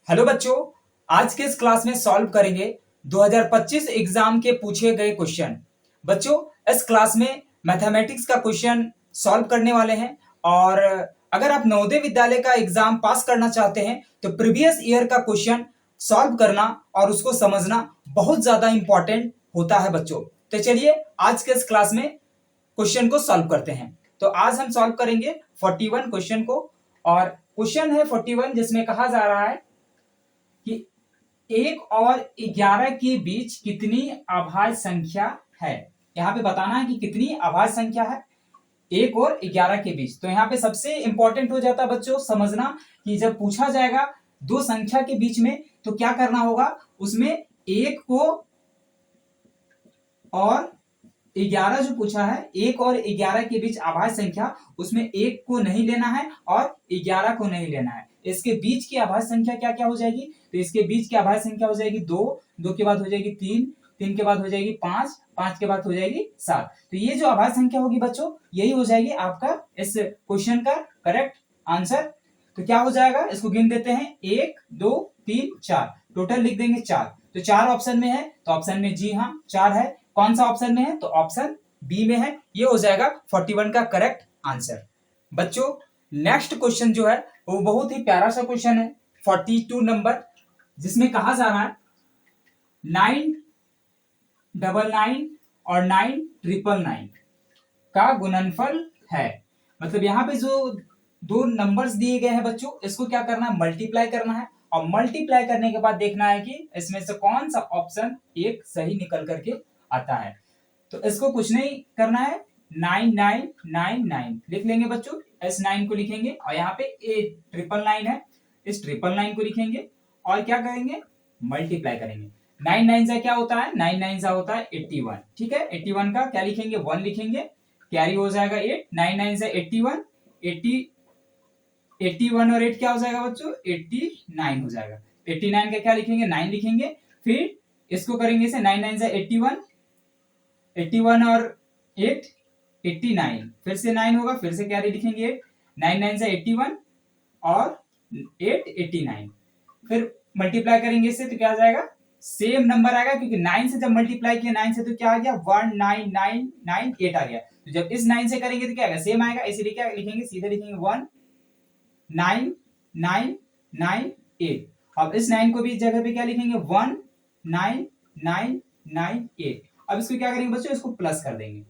Hello बच्चों, आज के इस क्लास में सॉल्व करेंगे 2025 एग्जाम के पूछे गए क्वेश्चन। बच्चों, इस क्लास में मैथमेटिक्स का क्वेश्चन सॉल्व करने वाले हैं और अगर आप नवोदय विद्यालय का एग्जाम पास करना चाहते हैं तो प्रीवियस ईयर का क्वेश्चन सॉल्व करना और उसको समझना बहुत ज्यादा इंपॉर्टेंट होता है बच्चों। तो चलिए आज के इस क्लास में क्वेश्चन को सॉल्व करते हैं। तो आज हम सॉल्व करेंगे 41 क्वेश्चन को और क्वेश्चन है 41 जिसमें कहा जा रहा है कि 1 और 11 के बीच कितनी अभाज्य संख्या है। यहाँ पे बताना है कि कितनी अभाज्य संख्या है 1 और 11 के बीच। तो यहाँ पे सबसे इंपॉर्टेंट हो जाता है बच्चों समझना कि जब पूछा जाएगा दो संख्या के बीच में तो क्या करना होगा, उसमें 1 को और 11 जो पूछा है 1 और 11 के बीच अभाज्य संख्या, उसमें 1 को नहीं लेना है और 11 को नहीं लेना है। इसके बीच की अभाज्य संख्या क्या क्या हो जाएगी, तो इसके बीच की अभाज्य संख्या हो जाएगी 2, 2 के बाद हो जाएगी 3, 3 के बाद हो जाएगी 5, 5 के बाद हो जाएगी 7। तो ये जो अभाज्य संख्या होगी बच्चों, यही हो जाएगी आपका इस क्वेश्चन का करेक्ट आंसर। तो क्या हो जाएगा, इसको गिन देते हैं 1 2 3 4, टोटल लिख देंगे 4। तो 4 ऑप्शन में है तो ऑप्शन में जी हाँ 4 है। कौन सा ऑप्शन में है, तो ऑप्शन बी में है। ये हो जाएगा 41 का करेक्ट आंसर। बच्चों, नेक्स्ट क्वेश्चन जो है वो बहुत ही प्यारा सा क्वेश्चन है 42 नंबर, जिसमें कहा जा रहा है 999 और 9999 का गुणनफल है। मतलब यहाँ पे जो दो नंबर्स दिए गए हैं बच्चों, इसको क्या करना है, मल्टीप्लाई करना है और मल्टीप्लाई करने के बाद देखना है कि इसमें से कौन सा ऑप्शन एक सही निकल करके आता है। तो इसको कुछ नहीं करना है, 9999 लिख लेंगे बच्चों। S9 को लिखेंगे और यहाँ पे 999 है, इस 999 को लिखेंगे और क्या करेंगे, मल्टीप्लाई करेंगे। 99 से क्या होता है, 99 से होता है 81। ठीक है, 81 का क्या लिखेंगे, 1 लिखेंगे, कैरी हो जाएगा 8। 99 से 81, 81 और 8 क्या हो जाएगा बच्चों, 89 हो जाएगा। 89 का क्या लिखेंगे, 9 लिखेंगे, फिर इसको करेंगे से 99 से 81, 81 और 8 89, फिर से 9 होगा, फिर से कैरी लिखेंगे 8, 99 से 81 और 8 89, फिर मल्टीप्लाई करेंगे इससे तो क्या आ जाएगा, सेम नंबर आएगा क्योंकि 9 से जब मल्टीप्लाई किया 9 से तो क्या आ गया, 19998 आ गया। तो जब इस 9 से करेंगे तो क्या आएगा, सेम आएगा, इसलिए क्या लिखेंगे, सीधे लिखेंगे 19998। अब इस 9 को भी जगह पे क्या लिखेंगे, 19998। अब इसको क्या करेंगे बच्चों, इसको प्लस कर देंगे,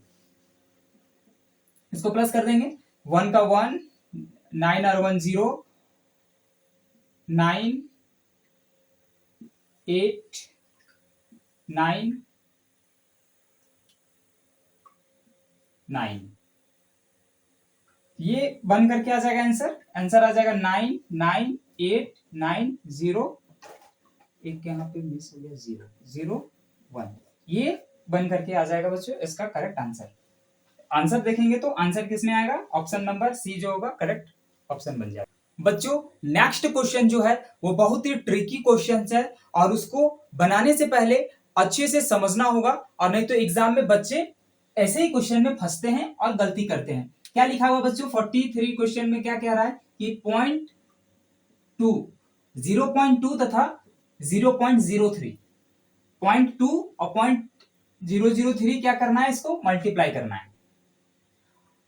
इसको प्लस कर देंगे, 1 का 1, 9 और 1 0, 9 8 9 9, ये बन करके आ जाएगा आंसर। आंसर आ जाएगा 99890, एक यहाँ पे मिस हो गया 0 0 1, ये बन करके आ जाएगा बच्चों इसका करेक्ट आंसर। आंसर देखेंगे तो आंसर किस में आएगा, ऑप्शन नंबर सी जो होगा करेक्ट ऑप्शन बन जाएगा। बच्चों, नेक्स्ट क्वेश्चन जो है वो बहुत ही ट्रिकी क्वेश्चन है और उसको बनाने से पहले अच्छे से समझना होगा, और नहीं तो एग्जाम में बच्चे ऐसे ही क्वेश्चन में फंसते हैं और गलती करते हैं। क्या लिखा हुआ बच्चों 43 क्वेश्चन में, क्या कह रहा है कि 0.2 तथा 0.03, 0.2 और 0.003 क्या करना है, इसको मल्टीप्लाई करना है।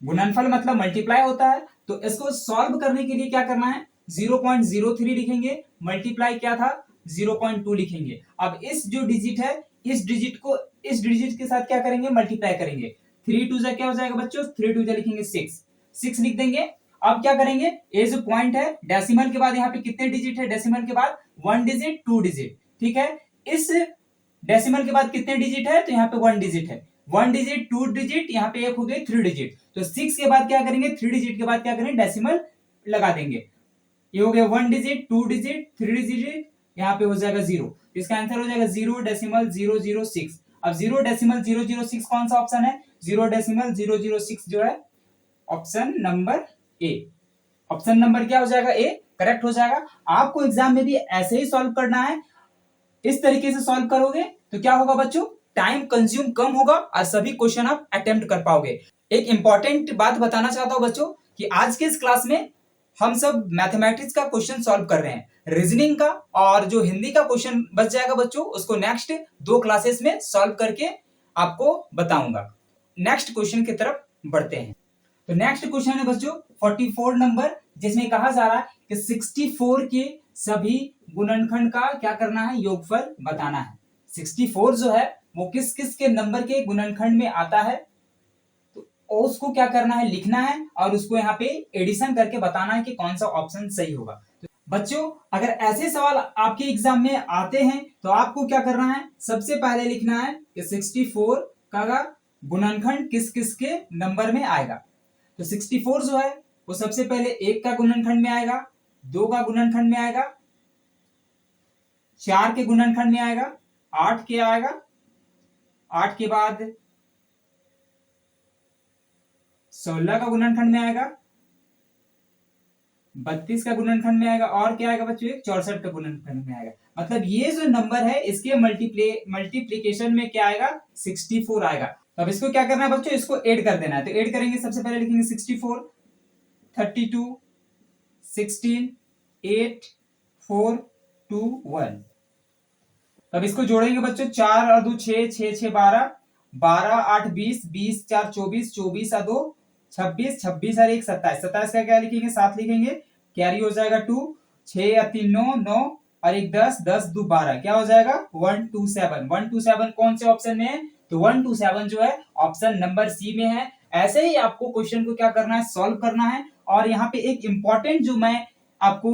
गुणनफल मतलब मल्टीप्लाई होता है, तो इसको सॉल्व करने के लिए क्या करना है, 0.03 लिखेंगे, मल्टीप्लाई क्या था 0.2 लिखेंगे। अब इस जो डिजिट है इस डिजिट को इस डिजिट के साथ क्या करेंगे, मल्टीप्लाई करेंगे। 3 2 क्या हो जाएगा बच्चों, 3 2 लिखेंगे 6 लिख देंगे। अब क्या करेंगे, ये जो पॉइंट है डेसिमल के बाद यहाँ पे कितने डिजिट है, डेसिमल के बाद 1 डिजिट 2 डिजिट। ठीक है, इस डेसिमल के बाद कितने डिजिट है, तो यहाँ पे 1 डिजिट है, 1 डिजिट 2 डिजिट, यहाँ पे एक हो गए 3 डिजिट। तो 6 के बाद क्या करेंगे, 3 डिजिट के बाद क्या करेंगे, डेसिमल लगा देंगे। ये हो गया 1 डिजिट 2 डिजिट 3 डिजिट, यहाँ पे हो जाएगा 0। इसका आंसर हो जाएगा 0.006। अब 0.006 कौन सा ऑप्शन है, 0.006 जो है option number A. Option number क्या हो जाएगा, ए करेक्ट हो जाएगा। आपको एग्जाम में भी ऐसे ही सॉल्व करना है, इस तरीके से सॉल्व करोगे तो क्या होगा बच्चों, टाइम कंज्यूम कम होगा और सभी क्वेश्चन आप अटेम्प्ट कर पाओगे। एक इंपॉर्टेंट बात बताना चाहता हूं बच्चों कि आज के इस क्लास में हम सब मैथमेटिक्स का क्वेश्चन सॉल्व कर रहे हैं, रीजनिंग का और जो हिंदी का क्वेश्चन बच जाएगा बच्चों उसको नेक्स्ट 2 क्लासेस में सॉल्व करके आपको बताऊंगा। नेक्स्ट क्वेश्चन की तरफ बढ़ते हैं। तो नेक्स्ट क्वेश्चन है बच्चों 44 नंबर, जिसमें कहा जा रहा है कि 64 के सभी गुणनखंड का क्या करना है, योगफल बताना है। 64 जो है वो किस किस के नंबर के गुणनखंड में आता है, तो उसको क्या करना है, लिखना है और उसको यहाँ पे एडिशन करके बताना है कि कौन सा ऑप्शन सही होगा। तो बच्चों अगर ऐसे सवाल आपके एग्जाम में आते हैं तो आपको क्या करना है, सबसे पहले लिखना है कि 64 का गुणनखंड किस किस के नंबर में आएगा। तो 64 जो है वो सबसे पहले 1 का गुणनखंड में आएगा, 2 का गुणनखंड में आएगा, 4 के गुणनखंड में आएगा, 8 के आएगा, 8 के बाद 16 का गुणनखंड में आएगा, 32 का गुणनखंड में आएगा और क्या आएगा बच्चों, 64 का गुणनखंड में आएगा। मतलब ये जो नंबर है इसके मल्टीप्लीकेशन में क्या आएगा, 64 आएगा। अब इसको क्या करना है बच्चों, इसको ऐड कर देना है। तो ऐड करेंगे, सबसे पहले लिखेंगे 64, 32, 16, 8, 4, 2, 1। तब इसको जोड़ेंगे बच्चों, 4 और 2 6, 6 6 12, 12 8 20, 20 4 24, 24 और 2 26, 26 और 1 27, 27 का क्या लिखेंगे, 7 लिखेंगे, कैरी हो जाएगा 2, 6 और 3 9, 9 और 1 10, 10 2 12, क्या हो जाएगा 127। 127 कौन से ऑप्शन में है, तो 127 जो है ऑप्शन नंबर सी में है। ऐसे ही आपको क्वेश्चन को क्या करना है, सॉल्व करना है। और यहाँ पे एक इंपॉर्टेंट जो मैं आपको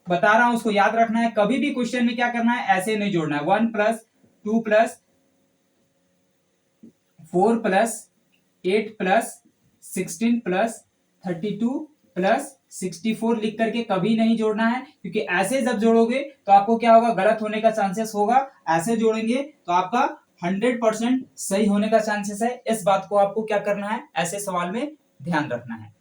बता रहा हूं उसको याद रखना है, कभी भी क्वेश्चन में क्या करना है, ऐसे नहीं जोड़ना है। 1 plus 2 plus 4 plus 8 plus 16 plus 32 plus 64 लिख करके कभी नहीं जोड़ना है, क्योंकि ऐसे जब जोड़ोगे तो आपको क्या होगा, गलत होने का चांसेस होगा। ऐसे जोड़ेंगे तो आपका 100% सही होने का चांसेस है। इस बात को आपको क्या करना है, ऐसे सवाल में ध्यान रखना है।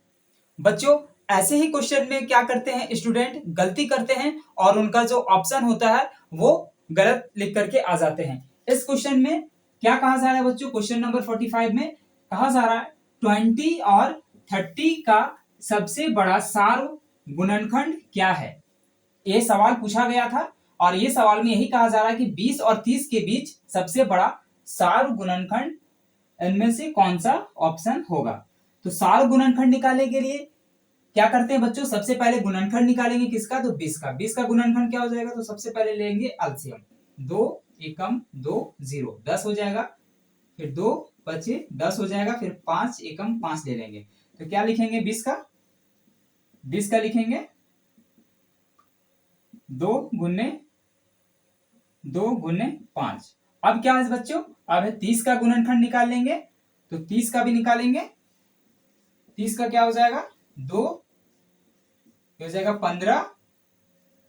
बच्चों ऐसे ही क्वेश्चन में क्या करते हैं, स्टूडेंट गलती करते हैं और उनका जो ऑप्शन होता है वो गलत लिख करके आ जाते हैं। इस क्वेश्चन में क्या कहा जा रहा है बच्चों, क्वेश्चन नंबर 45 में कहा जा रहा है 20 और 30 का सबसे बड़ा सार्व गुणनखंड क्या है। ये सवाल पूछा गया था और ये सवाल में यही कहा जा रहा है कि 20 और 30 के बीच सबसे बड़ा सार्व गुणनखंड इनमें से कौन सा ऑप्शन होगा। तो सार्व गुणनखंड निकालने के लिए क्या करते हैं बच्चों, सबसे पहले गुणनखंड निकालेंगे किसका, तो 20 का। 20 का गुणनखंड क्या हो जाएगा, तो सबसे पहले लेंगे एलसीएम, 2 एकम 2 0, 10 हो जाएगा, फिर 2 बचे 10 हो जाएगा, फिर 5 एकम 5 ले लेंगे। तो क्या लिखेंगे 20 का, 20 का लिखेंगे 2 गुने 5। अब क्या है बच्चों, अब है 30 का गुणनखंड निकाल लेंगे, तो 30 का भी निकालेंगे। 30 का क्या हो जाएगा, 2 हो जाएगा 15,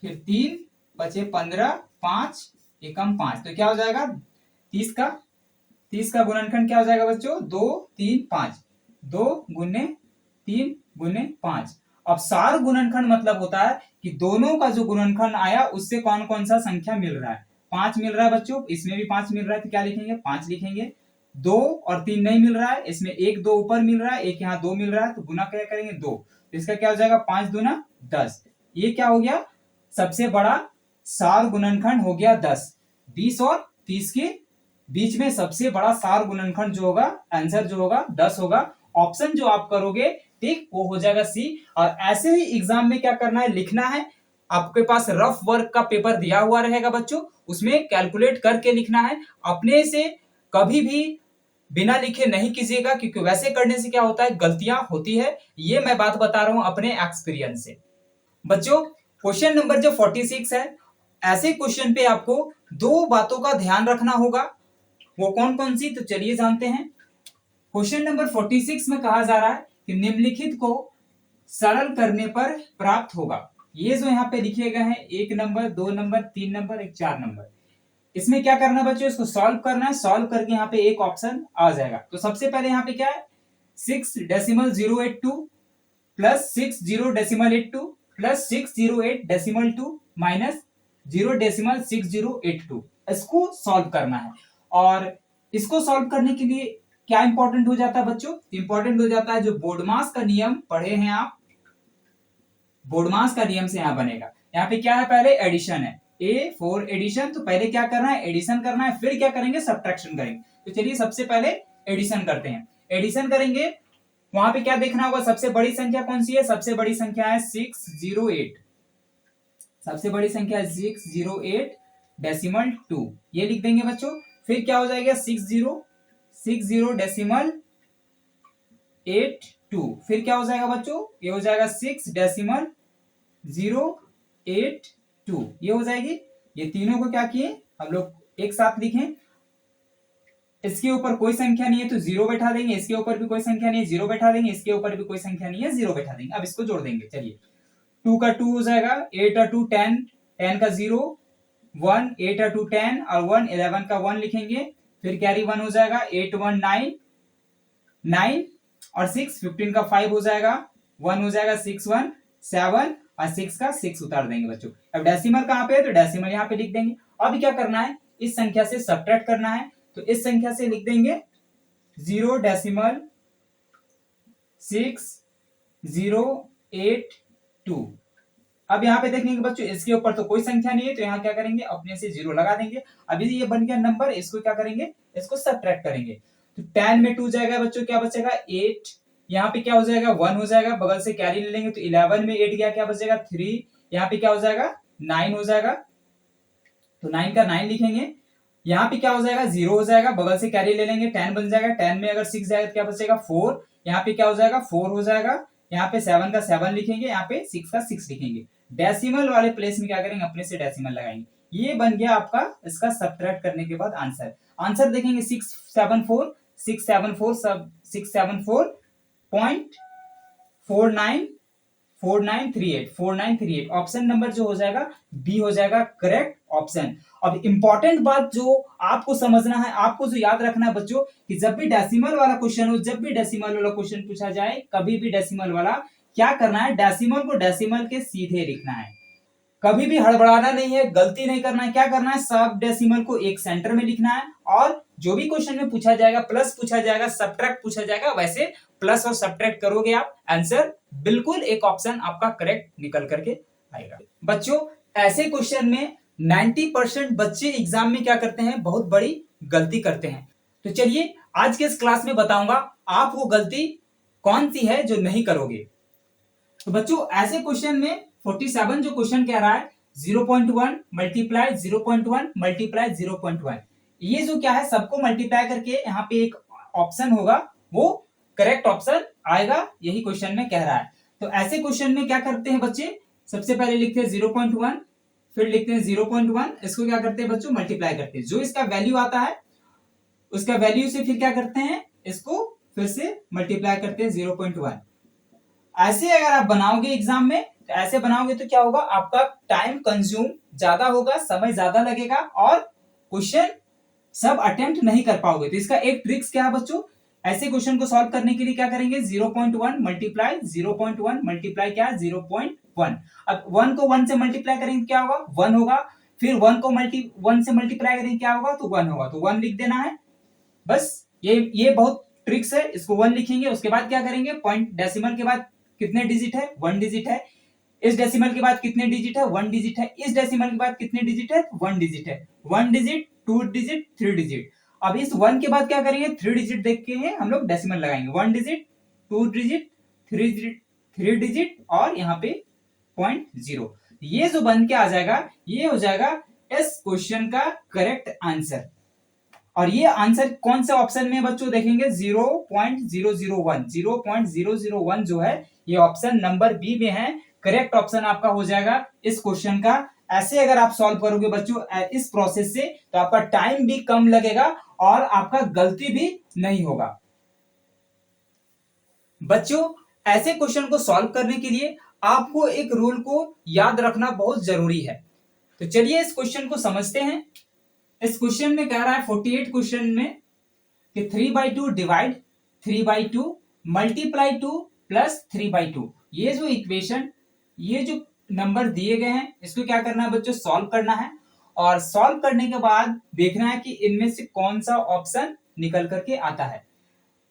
फिर 3 बचे 15, 5 एकम 5, तो क्या हो जाएगा 30 का गुणनखंड क्या हो जाएगा बच्चों, 2 3 5, 2 गुने 3 गुने 5। अब सार गुणनखंड मतलब होता है कि दोनों का जो गुणनखंड आया उससे कौन कौन सा संख्या मिल रहा है। 5 मिल रहा है बच्चों, इसमें भी 5 मिल रहा है, तो क्या लिखेंगे 5 लिखेंगे। 2 और 3 नहीं मिल रहा है, इसमें 1 2 ऊपर मिल रहा है, एक यहाँ 2 मिल रहा है, तो गुना क्या करेंगे 2, तो इसका क्या हो जाएगा 5 दूना 10। ये क्या हो गया, सबसे बड़ा सार गुणनखंड हो गया 10। 20 और 30 के बीच में सबसे बड़ा सार गुणनखंड जो होगा, आंसर जो होगा 10 होगा। ऑप्शन जो आप करोगे ठीक वो हो जाएगा सी। और ऐसे ही एग्जाम में क्या करना है, लिखना है। आपके पास रफ वर्क का पेपर दिया हुआ रहेगा बच्चों, उसमें कैलकुलेट करके लिखना है। अपने से कभी भी बिना लिखे नहीं कीजिएगा, क्योंकि वैसे करने से क्या होता है, गलतियां होती है। ये मैं बात बता रहा हूं अपने एक्सपीरियंस से। बच्चों क्वेश्चन नंबर जो 46 है, ऐसे क्वेश्चन पे आपको 2 बातों का ध्यान रखना होगा। वो कौन कौन सी, तो चलिए जानते हैं। क्वेश्चन नंबर 46 में कहा जा रहा है कि निम्नलिखित को सरल करने पर प्राप्त होगा। ये जो यहाँ पे लिखे गए हैं 1 नंबर 2 नंबर 3 नंबर 1 4 नंबर, इसमें क्या करना बच्चों, इसको सॉल्व करना है। सॉल्व करके यहाँ पे एक ऑप्शन आ जाएगा। तो सबसे पहले यहाँ पे क्या है, 6.082 प्लस 60.82 प्लस 608.2 माइनस 0.6082, इसको सॉल्व करना है। और इसको सॉल्व करने के लिए क्या इंपॉर्टेंट हो जाता है बच्चों, इंपॉर्टेंट हो जाता है जो बोर्डमास का नियम पढ़े हैं आप, बोडमास का नियम से यहाँ बनेगा। यहाँ पे क्या है, पहले एडिशन है, ए फॉर एडिशन, तो पहले क्या करना है, एडिशन करना है, फिर क्या करेंगे, सब्ट्रैक्शन करेंगे। तो चलिए सबसे पहले एडिशन करते हैं। एडिशन करेंगे, वहां पे क्या देखना होगा, सबसे बड़ी संख्या कौन सी है, सबसे बड़ी संख्या है 608, सबसे बड़ी संख्या है 608 डेसिमल 2, ये लिख देंगे बच्चों। फिर क्या हो जाएगा, 60 डेसिमल 82, फिर क्या हो जाएगा बच्चों, ये हो जाएगा 6.082, ये हो जाएगी। ये तीनों को क्या किए हम लोग एक साथ लिखें, इसके ऊपर कोई संख्या नहीं है तो जीरो बैठा देंगे, इसके ऊपर भी कोई संख्या नहीं है जीरो बैठा देंगे, इसके ऊपर भी कोई संख्या नहीं है जीरो बैठा देंगे। अब इसको जोड़ देंगे, चलिए 2 का 2 हो जाएगा, 8 का 2 10, 10 का 0 1, 8 का 2 10 और 1 11 का 1 लिखेंगे, फिर कैरी 1 हो जाएगा, 8 1 9 9 और 6 15 का 5 हो जाएगा, 1 हो जाएगा, 6 1 7 और 6 का 6 उतार देंगे बच्चों। अब डेसिमल कहां पे है, तो डेसिमल यहाँ पे लिख देंगे। अब क्या करना है, इस संख्या से सब्ट्रैक्ट करना है, तो इस संख्या से लिख देंगे 0.608 अब यहाँ पे देखेंगे बच्चों, इसके ऊपर तो कोई संख्या नहीं है, तो यहाँ क्या करेंगे, अपने से जीरो लगा देंगे। अभी ये बन गया नंबर, इसको क्या करेंगे, इसको सब्ट्रैक्ट करेंगे। तो 10 में 2 जाएगा बच्चों, क्या बचेगा 8, यहाँ पे क्या हो जाएगा 1 हो जाएगा, बगल से कैरी ले लेंगे, तो 11 में 8 गया, क्या बचेगा 3, यहाँ पे क्या हो जाएगा 9 हो जाएगा, तो 9 का 9 लिखेंगे। यहाँ पे क्या हो जाएगा 0 हो जाएगा, बगल से कैरी ले लेंगे, 10 बन जाएगा, 10 में अगर 6 जाएगा तो क्या बचेगा 4, यहाँ पे क्या हो जाएगा 4 हो जाएगा, यहाँ पे 7 का 7 लिखेंगे, यहाँ पे 6 का 6 लिखेंगे। डेसिमल वाले प्लेस में क्या करेंगे, अपने से डेसिमल लगाएंगे। ये बन गया आपका इसका सब्ट्रैक्ट करने के बाद आंसर। आंसर देखेंगे 674.4938 ऑप्शन नंबर जो हो जाएगा बी हो जाएगा करेक्ट ऑप्शन। अब इंपॉर्टेंट बात जो आपको समझना है, आपको जो याद रखना है बच्चों, कि जब भी डेसिमल वाला क्वेश्चन हो, जब भी डेसिमल वाला क्वेश्चन पूछा जाए, कभी भी डेसिमल वाला क्या करना है, डेसिमल को डेसिमल के सीधे लिखना है, कभी भी हड़बड़ाना नहीं है, गलती नहीं करना है। क्या करना है, सब डेसिमल को एक सेंटर में लिखना है, और जो भी क्वेश्चन में पूछा जाएगा, प्लस पूछा जाएगा, सब्ट्रैक्ट पूछा जाएगा, वैसे प्लस और सब्ट्रैक्ट करोगे आप, आंसर बिल्कुल एक ऑप्शन आपका करेक्ट निकल करके आएगा। बच्चों ऐसे क्वेश्चन में 90% बच्चे एग्जाम में क्या करते हैं, बहुत बड़ी गलती करते हैं। तो चलिए आज के इस क्लास में बताऊंगा आप वो गलती कौन सी है जो नहीं करोगे। तो बच्चों ऐसे क्वेश्चन में 47 जो क्वेश्चन कह रहा है 0.1 मल्टीप्लाई 0.1 मल्टीप्लाई 0.1, ये जो क्या है सबको मल्टीप्लाई करके यहाँ पे एक ऑप्शन होगा, वो करेक्ट ऑप्शन आएगा, यही क्वेश्चन में कह रहा है। तो ऐसे क्वेश्चन में क्या करते हैं बच्चे, सबसे पहले लिखते हैं 0.1, फिर लिखते हैं 0.1, इसको क्या करते हैं बच्चों, मल्टीप्लाई करते हैं, जो इसका वैल्यू आता है उसका वैल्यू से फिर क्या करते हैं, इसको फिर से मल्टीप्लाई करते हैं 0.1। ऐसे अगर आप बनाओगे एग्जाम में, तो ऐसे बनाओगे तो क्या होगा, आपका टाइम कंज्यूम ज्यादा होगा, समय ज्यादा लगेगा, और क्वेश्चन सब अटेम्प्ट नहीं कर पाओगे। तो इसका एक ट्रिक्स क्या है बच्चों, ऐसे क्वेश्चन को सॉल्व करने के लिए क्या करेंगे, 0.1 मल्टीप्लाई 0.1 मल्टीप्लाई क्या 0.1। अब 1 को 1 से मल्टीप्लाई करेंगे क्या होगा, 1 होगा, फिर 1 को 1 से मल्टीप्लाई करेंगे क्या होगा, तो 1 होगा, तो 1 लिख देना है बस। ये बहुत ट्रिक्स है, इसको 1 लिखेंगे, उसके बाद क्या करेंगे, पॉइंट डेसिमल के बाद कितने डिजिट है, 1 डिजिट है, इस डेसिमल के बाद कितने डिजिट है, 1 डिजिट है, इस डेसिमल के बाद कितने डिजिट है, 1 डिजिट है, 1 डिजिट 2 डिजिट 3 डिजिट। अब इस 1 के बाद क्या करेंगे, 3 डिजिट देख के हम लोग डेसिमल लगाएंगे, 1 डिजिट 2 डिजिट 3 डिजिट और यहाँ पे 0.0, ये जो बन के आ जाएगा, ये हो जाएगा इस क्वेश्चन का करेक्ट आंसर। और ये आंसर कौन से ऑप्शन में बच्चों देखेंगे, 0.001 जो है ये ऑप्शन नंबर बी में है, करेक्ट ऑप्शन आपका हो जाएगा इस क्वेश्चन का। ऐसे अगर आप सॉल्व करोगे बच्चों इस प्रोसेस से, तो आपका टाइम भी कम लगेगा और आपका गलती भी नहीं होगा। बच्चों ऐसे क्वेश्चन को सॉल्व करने के लिए आपको एक रूल को याद रखना बहुत जरूरी है। तो चलिए इस क्वेश्चन को समझते हैं। इस क्वेश्चन में कह रहा है 48 क्वेश्चन में कि 3/2 डिवाइड 3/2 मल्टीप्लाई 2 प्लस 3/2, ये जो इक्वेशन, ये जो नंबर दिए गए हैं, इसको क्या करना है बच्चों, सॉल्व करना है। और सॉल्व करने के बाद देखना है कि इनमें से कौन सा ऑप्शन निकल करके आता है।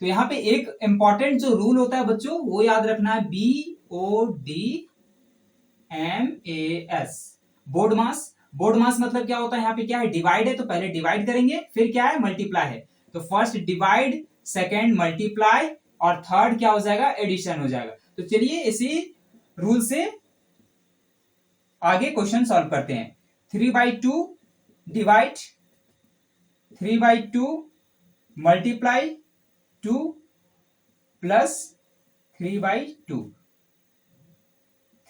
तो यहाँ पे एक इंपॉर्टेंट जो रूल होता है बच्चों, वो याद रखना है, BOD MAS बोर्ड मास। बोर्ड मास मतलब क्या होता है, यहाँ पे क्या है, डिवाइड है तो पहले डिवाइड करेंगे, फिर क्या है, मल्टीप्लाई है। तो फर्स्ट डिवाइड, सेकेंड मल्टीप्लाई, और थर्ड क्या हो जाएगा, एडिशन हो जाएगा। तो चलिए इसी रूल से आगे क्वेश्चन सॉल्व करते हैं। 3/2 डिवाइड 3/2 मल्टीप्लाई 2 प्लस 3/2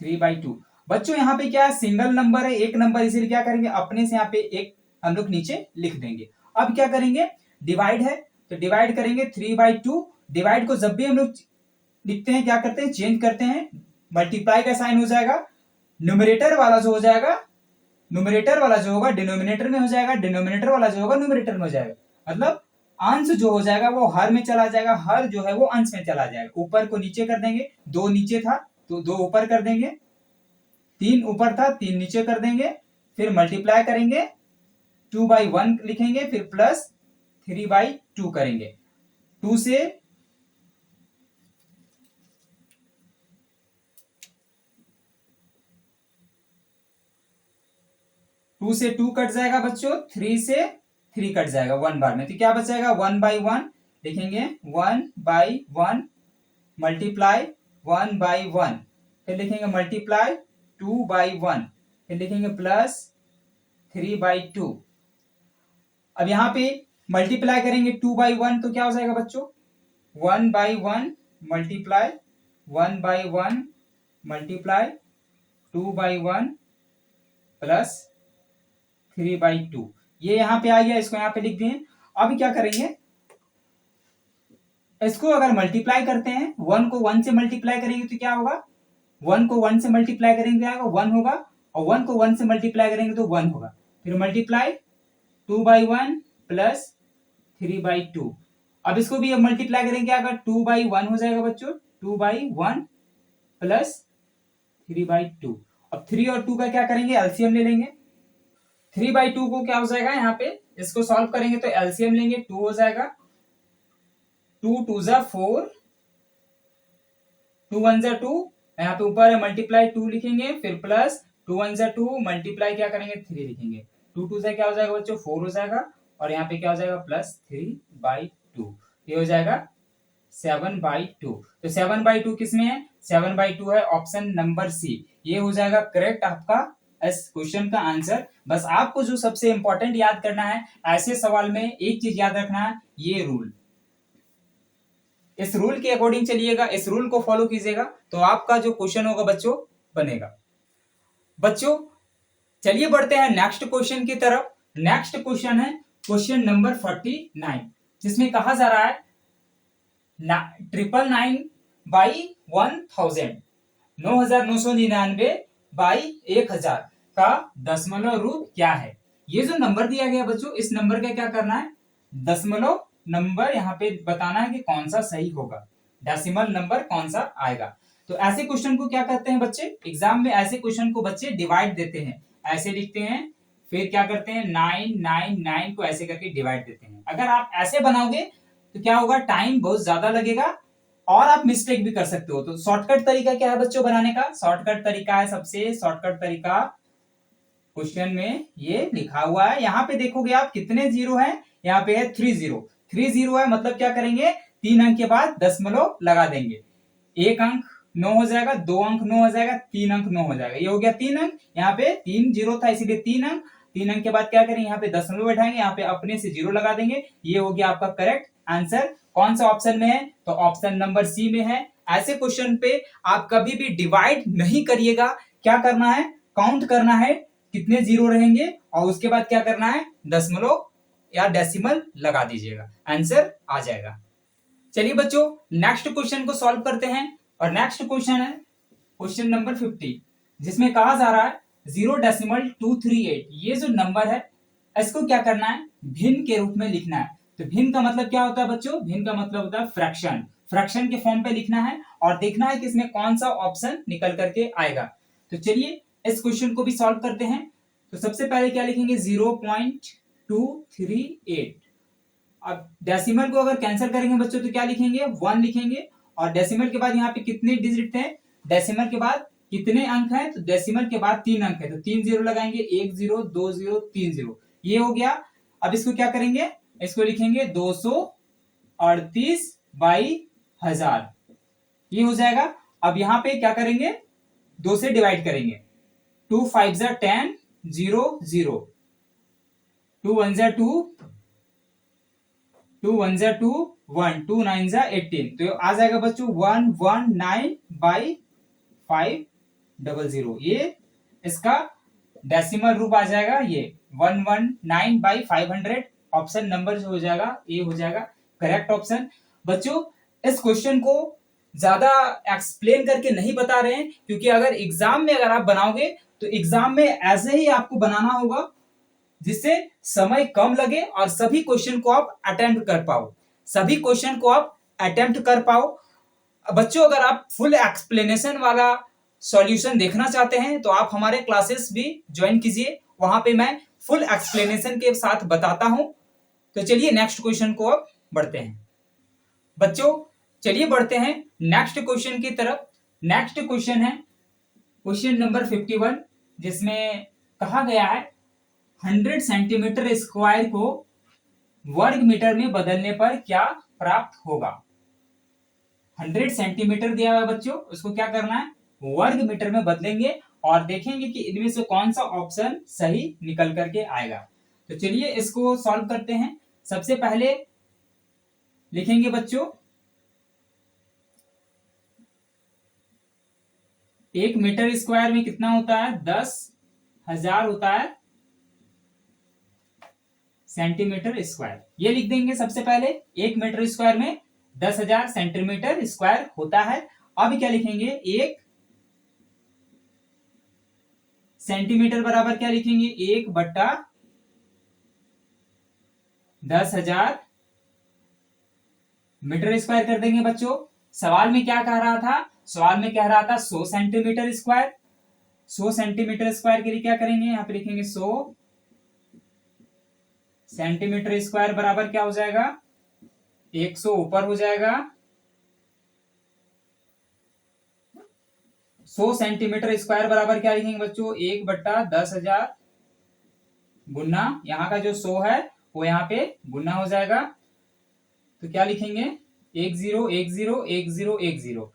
3/2। बच्चों यहाँ पे क्या है, सिंगल नंबर है, एक नंबर, इसीलिए क्या करेंगे, अपने से यहाँ पे एक हम लोग नीचे लिख देंगे। अब क्या करेंगे, डिवाइड है तो डिवाइड करेंगे 3/2। डिवाइड को जब भी हम लोग लिखते हैं क्या करते हैं, चेंज करते हैं, मल्टीप्लाई का साइन हो जाएगा, न्यूमरेटर वाला जो हो जाएगा, न्यूमरेटर वाला जो होगा डिनोमिनेटर में हो जाएगा, डिनोमिनेटर वाला जो होगा न्यूमरेटर में हो जाएगा। मतलब अंश जो हो जाएगा वो हर में चला जाएगा, हर जो है वो अंश में चला जाएगा। ऊपर को नीचे कर देंगे, 2 नीचे था तो 2 ऊपर कर देंगे, 3 ऊपर था 3 नीचे कर देंगे, फिर मल्टीप्लाई करेंगे, 2/1 लिखेंगे, फिर प्लस 3/2 करेंगे। 2 से 2 कट जाएगा बच्चों, 3 से 3 कट जाएगा 1 बार में, तो क्या बचेगा, 1/1 लिखेंगे, 1/1 मल्टीप्लाई 1/1, फिर लिखेंगे मल्टीप्लाई 2/1, फिर लिखेंगे प्लस 3/2। अब यहां पे मल्टीप्लाई करेंगे 2/1 तो क्या हो जाएगा बच्चों, 1/1 मल्टीप्लाई 1/1 मल्टीप्लाई 2/1 प्लस 3/2। ये यहां पे आ गया, इसको यहां पे लिख दिए। अब क्या करेंगे, इसको अगर मल्टीप्लाई करते हैं, 1 को 1 से मल्टीप्लाई करेंगे तो क्या होगा, 1 को 1 से मल्टीप्लाई करेंगे क्या होगा, 1 होगा, और 1 को 1 से मल्टीप्लाई करेंगे तो 1 होगा, फिर मल्टीप्लाई 2/1 प्लस 3/2। अब इसको भी मल्टीप्लाई करेंगे क्या होगा, 2/1 हो जाएगा बच्चों, 2/1 प्लस 3/2। अब 3 और 2 का क्या करेंगे, एलसीएम ले लेंगे। 3/2 को क्या हो जाएगा, यहाँ पे इसको सॉल्व करेंगे तो एलसीएम लेंगे, 2 हो जाएगा, 2 2 जा 4, 2 1 जा 2, यहाँ पे ऊपर है मल्टीप्लाई 2 लिखेंगे, फिर प्लस 2 1 जा 2, मल्टीप्लाई क्या करेंगे 3 लिखेंगे, 2 2 से क्या हो जाएगा बच्चों 4 हो जाएगा, और यहाँ पे क्या हो जाएगा प्लस 3/2, ये हो जाएगा 7/2। तो 7/2 किसमें है, 7/2 है ऑप्शन नंबर सी, ये हो जाएगा करेक्ट आपका इस क्वेश्चन का आंसर। बस आपको जो सबसे इंपॉर्टेंट याद करना है, ऐसे सवाल में एक चीज याद रखना है, ये रूल, इस रूल के अकॉर्डिंग चलिएगा, इस रूल को फॉलो कीजिएगा तो आपका जो क्वेश्चन होगा बच्चों बनेगा। बच्चों चलिए बढ़ते हैं नेक्स्ट क्वेश्चन की तरफ। नेक्स्ट क्वेश्चन है क्वेश्चन नंबर 49, जिसमें कहा जा रहा है 999/1000 9,999/1000 का दशमलव रूप क्या है। ये जो नंबर दिया गया बच्चों, इस नंबर का क्या करना है, दशमलव नंबर यहाँ पे बताना है कि कौन सा सही होगा, डेसिमल नंबर कौन सा आएगा। तो ऐसे क्वेश्चन को क्या कहते हैं बच्चे, एग्जाम में ऐसे क्वेश्चन को बच्चे डिवाइड देते हैं, ऐसे लिखते हैं, फिर क्या करते हैं 999 को ऐसे करके डिवाइड देते हैं। अगर आप ऐसे बनाओगे तो क्या होगा, टाइम बहुत ज्यादा लगेगा और आप मिस्टेक भी कर सकते हो। तो शॉर्टकट तरीका क्या है बच्चों बनाने का, शॉर्टकट तरीका है, सबसे शॉर्टकट तरीका क्वेश्चन में ये लिखा हुआ है। यहाँ पे देखोगे आप कितने जीरो हैं, यहाँ पे है 3 है, मतलब क्या करेंगे, 3 अंक के बाद दशमलव लगा देंगे, 1 अंक 9 हो जाएगा, 2 अंक 9 हो जाएगा, 3 अंक 9 हो जाएगा, ये हो गया 3 अंक। यहाँ पे 3 जीरो था इसीलिए 3 अंक, 3 अंक के बाद क्या करेंगे, यहाँ पे दशमलव बैठाएंगे, यहाँ पे अपने से जीरो लगा देंगे, ये हो गया आपका करेक्ट आंसर। कौन सा ऑप्शन में है, तो ऑप्शन नंबर सी में है। ऐसे क्वेश्चन पे आप कभी भी डिवाइड नहीं करिएगा, क्या करना है, काउंट करना है कितने जीरो रहेंगे, और उसके बाद क्या करना है, दशमलव या डेसिमल लगा दीजिएगा, आंसर आ जाएगा। चलिए बच्चों नेक्स्ट क्वेश्चन को सॉल्व करते हैं, और नेक्स्ट क्वेश्चन है क्वेश्चन नंबर 50, जिसमें कहा जा रहा है 0.238। ये जो नंबर है इसको क्या करना है, भिन्न के रूप में लिखना है। तो भिन्न का मतलब क्या होता है बच्चों, भिन्न का मतलब होता है फ्रैक्शन, फ्रैक्शन के फॉर्म पे लिखना है और देखना है कि इसमें कौन सा ऑप्शन निकल करके आएगा। तो चलिए इस क्वेश्चन को भी सॉल्व करते हैं। तो सबसे पहले क्या लिखेंगे, 0.238। अब डेसिमल को अगर कैंसिल करेंगे बच्चों तो क्या लिखेंगे, 1 लिखेंगे, और डेसिमल के बाद यहाँ पे कितने डिजिट थे, डेसिमल के बाद कितने अंक है, तो डेसिमल के बाद 3 अंक है, तो 3 जीरो लगाएंगे, 1 जीरो 2 जीरो 3 जीरो, ये हो गया। अब इसको क्या करेंगे, इसको लिखेंगे 238 बाई 1000, ये हो जाएगा। अब यहां पे क्या करेंगे, 2 से डिवाइड करेंगे, 2 5 जा 10 0 0, 2 1 जा 2, 2 1 जा 2 1, 2 9 जा 18, तो आ जाएगा बच्चों 119 बाई 500, ये इसका डेसिमल रूप आ जाएगा, ये 119 बाई 500। ऑप्शन नंबर जो हो जाएगा ये हो जाएगा करेक्ट ऑप्शन। बच्चों इस क्वेश्चन को ज्यादा एक्सप्लेन करके नहीं बता रहे हैं, क्योंकि अगर एग्जाम में अगर आप बनाओगे तो एग्जाम में ऐसे ही आपको बनाना होगा जिससे समय कम लगे और सभी क्वेश्चन को आप अटेम्प्ट कर पाओ, सभी क्वेश्चन को आप अटेम्प्ट कर पाओ। बच्चों अगर आप फुल एक्सप्लेनेशन वाला सॉल्यूशन देखना चाहते हैं तो आप हमारे क्लासेस भी ज्वाइन कीजिए, वहां पे मैं फुल एक्सप्लेनेशन के साथ बताता हूं। तो चलिए नेक्स्ट क्वेश्चन को अब बढ़ते हैं बच्चों, चलिए बढ़ते हैं नेक्स्ट क्वेश्चन की तरफ। नेक्स्ट क्वेश्चन है क्वेश्चन नंबर 51, जिसमें कहा गया है 100 सेंटीमीटर स्क्वायर को वर्ग मीटर में बदलने पर क्या प्राप्त होगा। 100 सेंटीमीटर दिया हुआ है बच्चों, उसको क्या करना है, वर्ग मीटर में बदलेंगे और देखेंगे कि इनमें से कौन सा ऑप्शन सही निकल करके आएगा। तो चलिए इसको सॉल्व करते हैं। सबसे पहले लिखेंगे बच्चों 1 मीटर स्क्वायर में कितना होता है, 10,000 होता है सेंटीमीटर स्क्वायर, ये लिख देंगे सबसे पहले। 1 मीटर स्क्वायर में 10,000 सेंटीमीटर स्क्वायर होता है। अब क्या लिखेंगे, 1 सेंटीमीटर बराबर क्या लिखेंगे, 1 बट्टा 10,000 मीटर स्क्वायर कर देंगे बच्चों। सवाल में क्या कह रहा था, सवाल में कह रहा था 100 सेंटीमीटर स्क्वायर। 100 सेंटीमीटर स्क्वायर के लिए क्या करेंगे, यहां पे लिखेंगे 100 सेंटीमीटर स्क्वायर बराबर क्या हो जाएगा, 100 ऊपर हो जाएगा, 100 सेंटीमीटर स्क्वायर बराबर क्या लिखेंगे बच्चों, 1 बट्टा 10,000 गुना यहाँ का जो 100 है वो यहाँ पे गुना हो जाएगा। तो क्या लिखेंगे, 1 0 1 0 1 0 1 0,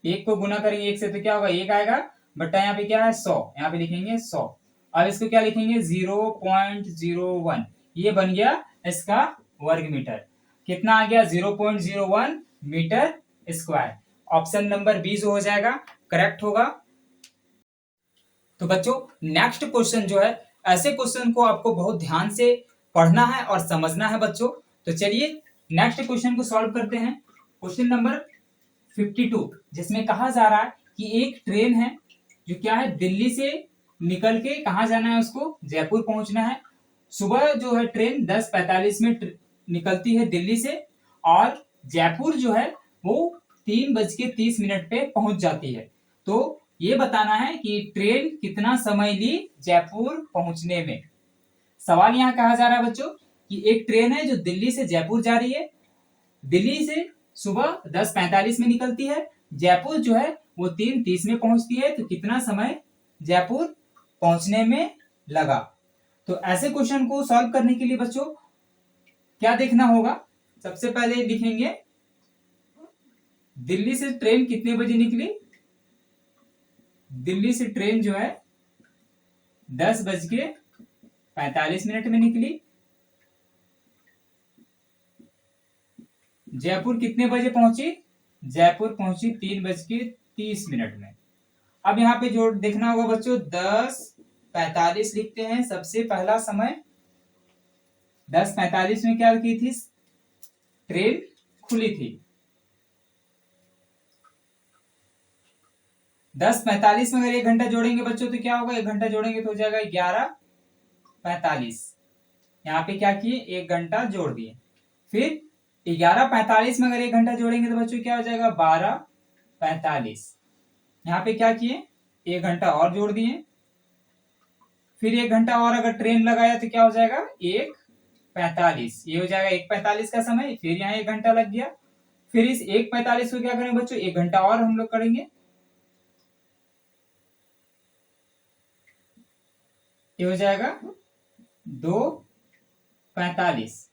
एक को गुना करेंगे 1 से तो क्या होगा, 1 आएगा, बट्टा यहाँ पे क्या है 100, यहाँ पे लिखेंगे 100। अब इसको क्या लिखेंगे 0.01, ये बन गया इसका वर्ग मीटर। कितना आ गया, 0.01 metre square. Option number B जो हो जाएगा करेक्ट होगा। तो बच्चों नेक्स्ट क्वेश्चन जो है, ऐसे क्वेश्चन को आपको बहुत ध्यान से पढ़ना है और समझना है बच्चों। तो चलिए नेक्स्ट क्वेश्चन को सॉल्व करते हैं। क्वेश्चन नंबर 52, जिसमें कहा जा रहा है कि एक ट्रेन है जो क्या है, दिल्ली से निकल के कहाँ जाना है, उसको जयपुर पहुंचना है। सुबह जो है ट्रेन 10:45 में निकलती है दिल्ली से, और जयपुर जो है वो 3:30 पे पहुंच जाती है। तो ये बताना है कि ट्रेन कितना समय ली जयपुर पहुंचने में। सवाल यहाँ कहा जा रहा है बच्चों कि एक ट्रेन है जो दिल्ली से जयपुर जा रही है, दिल्ली से सुबह 10:45 में निकलती है, जयपुर जो है वो 3:30 में पहुंचती है, तो कितना समय जयपुर पहुंचने में लगा। तो ऐसे क्वेश्चन को सॉल्व करने के लिए बच्चों क्या देखना होगा, सबसे पहले लिखेंगे दिल्ली से ट्रेन कितने बजे निकली। दिल्ली से ट्रेन जो है 10:45 में निकली। जयपुर कितने बजे पहुंची, जयपुर पहुंची 3:30 में। अब यहाँ पे जो देखना होगा बच्चों 10:45 लिखते हैं सबसे पहला समय। 10:45 में क्या की थी, ट्रेन खुली थी। 10:45 में अगर 1 घंटा जोड़ेंगे बच्चों तो क्या होगा, 1 घंटा जोड़ेंगे तो हो जाएगा 11:45। यहाँ पे क्या किए, 1 घंटा जोड़ दिए। फिर 11:45 में अगर 1 घंटा जोड़ेंगे तो बच्चों क्या हो जाएगा 12:45। यहाँ पे क्या किए, 1 घंटा और जोड़ दिए। फिर 1 घंटा और अगर ट्रेन लगाया तो क्या हो जाएगा 1:45, ये हो जाएगा 1:45 का समय। फिर यहाँ 1 घंटा लग गया। फिर इस 1:45 को क्या करेंगे बच्चों, 1 घंटा और हम लोग करेंगे। ये हो जाएगा 2:45।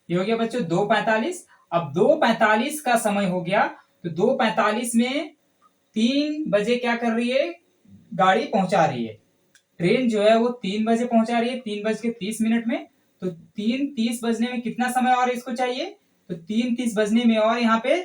ये हो गया बच्चों 2:45। अब 2:45 का समय हो गया, तो 2:45 में 3 बजे क्या कर रही है, गाड़ी पहुंचा रही है। ट्रेन जो है वो 3 बजे पहुंचा रही है, 3:30 में। तो 3:30 बजने में कितना समय और इसको चाहिए, तो 3:30 बजने में और यहाँ पे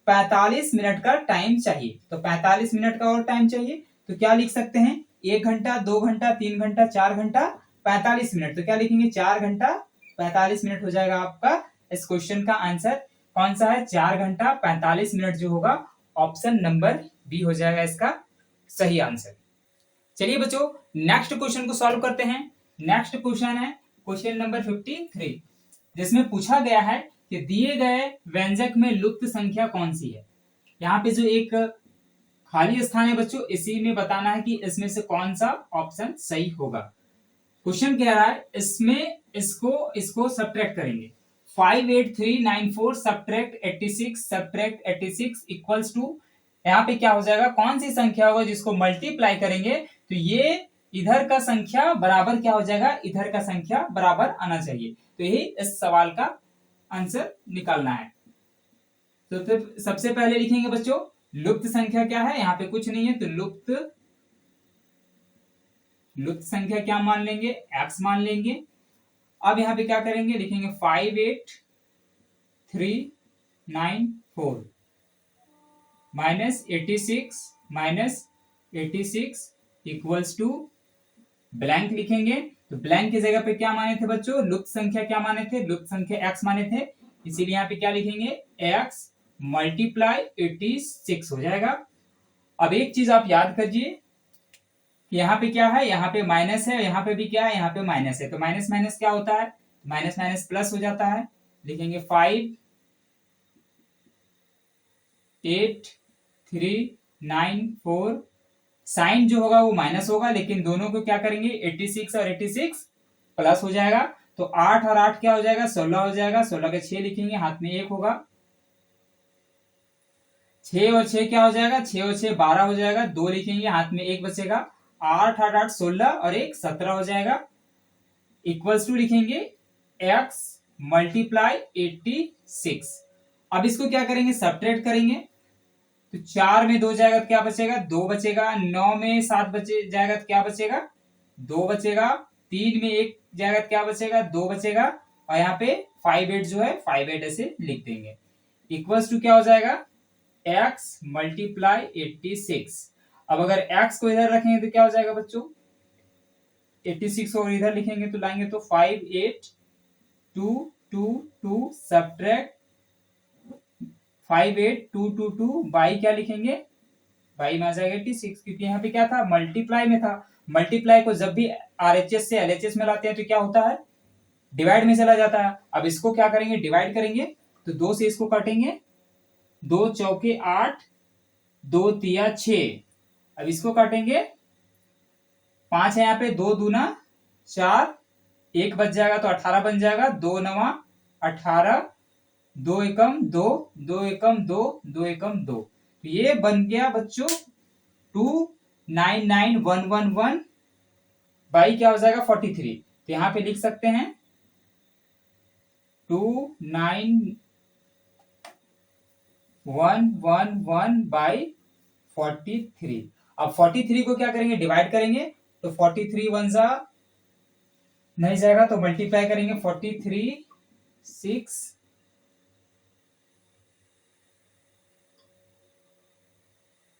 45 मिनट का टाइम चाहिए। तो 45 मिनट का और टाइम चाहिए, तो क्या लिख सकते हैं, 1 घंटा, 2 घंटा, 3 घंटा, 4 घंटा, 45 मिनट। तो क्या लिखेंगे, 4 घंटा 45 मिनट हो जाएगा आपका इस क्वेश्चन का आंसर। कौन सा है, 4 घंटा 45 मिनट जो होगा, ऑप्शन नंबर बी हो जाएगा इसका सही आंसर। चलिए बच्चों नेक्स्ट क्वेश्चन को सॉल्व करते हैं। नेक्स्ट क्वेश्चन है क्वेश्चन नंबर 53, जिसमें पूछा गया है कि दिए गए व्यंजक में लुप्त संख्या कौन सी है। यहाँ पे जो एक खाली स्थान है बच्चों, इसी में बताना है कि इसमें से कौन सा ऑप्शन सही होगा। क्वेश्चन कह रहा है इसमें इसको सब्ट्रैक्ट करेंगे। 58394 सब्ट्रैक्ट 86 इक्वल्स टू, यहाँ पे क्या हो जाएगा, कौन सी संख्या होगा जिसको मल्टीप्लाई करेंगे तो ये इधर का संख्या बराबर क्या हो जाएगा, इधर का संख्या बराबर आना चाहिए। तो यही इस सवाल का आंसर निकालना है। तो फिर सबसे पहले लिखेंगे बच्चों लुप्त संख्या क्या है, यहाँ पे कुछ नहीं है, तो लुप्त संख्या क्या मान लेंगे, x मान लेंगे। अब यहाँ पे क्या करेंगे, लिखेंगे 58394 -86 इक्वल्स टू ब्लैंक लिखेंगे। तो ब्लैंक की जगह पे क्या माने थे बच्चों, लुप्त संख्या क्या माने थे, लुप्त संख्या x माने थे, इसीलिए यहाँ पे क्या लिखेंगे, x मल्टीप्लाई 86 हो जाएगा। अब एक चीज आप याद करिए, यहाँ पे क्या है, यहाँ पे माइनस है, यहाँ पे भी क्या है, यहाँ पे माइनस है। तो माइनस माइनस क्या होता है, माइनस माइनस प्लस हो जाता है। लिखेंगे 58394, साइन जो होगा वो माइनस होगा, लेकिन दोनों को क्या करेंगे, 86 और 86 प्लस हो जाएगा। तो 8 और 8 क्या हो जाएगा, 16 हो जाएगा। 16 के 6 लिखेंगे, हाथ में 1 होगा। 6 और 6 क्या हो जाएगा, 6 और 6 12 हो जाएगा। 2 लिखेंगे, हाथ में 1 बचेगा। 8 8 8 16 और 1 17 हो जाएगा। इक्वल्स टू लिखेंगे x मल्टीप्लाई 86। अब इसको क्या करेंगे, सब्ट्रैक्ट करेंगे। तो 4 में 2 जाएगा तो क्या बचेगा, 2 बचेगा। 9 में 7 बचे जाएगा तो क्या बचेगा, 2 बचेगा। 3 में 1 जाएगा तो क्या बचेगा, 2 बचेगा। और यहाँ पे 58 जो है 58 ऐसे लिख देंगे। इक्वल्स टू क्या हो जाएगा, x मल्टीप्लाई 86। अब अगर x को इधर रखेंगे तो क्या हो जाएगा बच्चों, 86 को इधर लिखेंगे तो लाएंगे तो 58222 सब्ट्रैक्ट 58222 बाई क्या लिखेंगे, बाई में आ जाएगा 86, क्योंकि यहाँ पे क्या था, मल्टीप्लाई में था। मल्टीप्लाई को जब भी आरएचएस से एलएचएस में लाते हैं तो क्या होता है, डिवाइड में चला जाता है। अब इसको क्या करेंगे, डिवाइड करेंगे। तो 2 से इसको काटेंगे, 2 चौके 8, 2 तिया 6। अब इसको काटेंगे, 5 है यहाँ पे, 2 दूना 4, 1 बच जाएगा तो 18 बन जाएगा। 2 9 18, 2 एकम 2, 2 एकम 2, 2 एकम 2। तो ये बन गया बच्चों 299111 बाई क्या हो जाएगा 43। तो यहाँ पे लिख सकते हैं 2911 बाई 43। अब 43 को क्या करेंगे, डिवाइड करेंगे। तो 43 वन जा नहीं जाएगा तो मल्टीप्लाई करेंगे। 43 6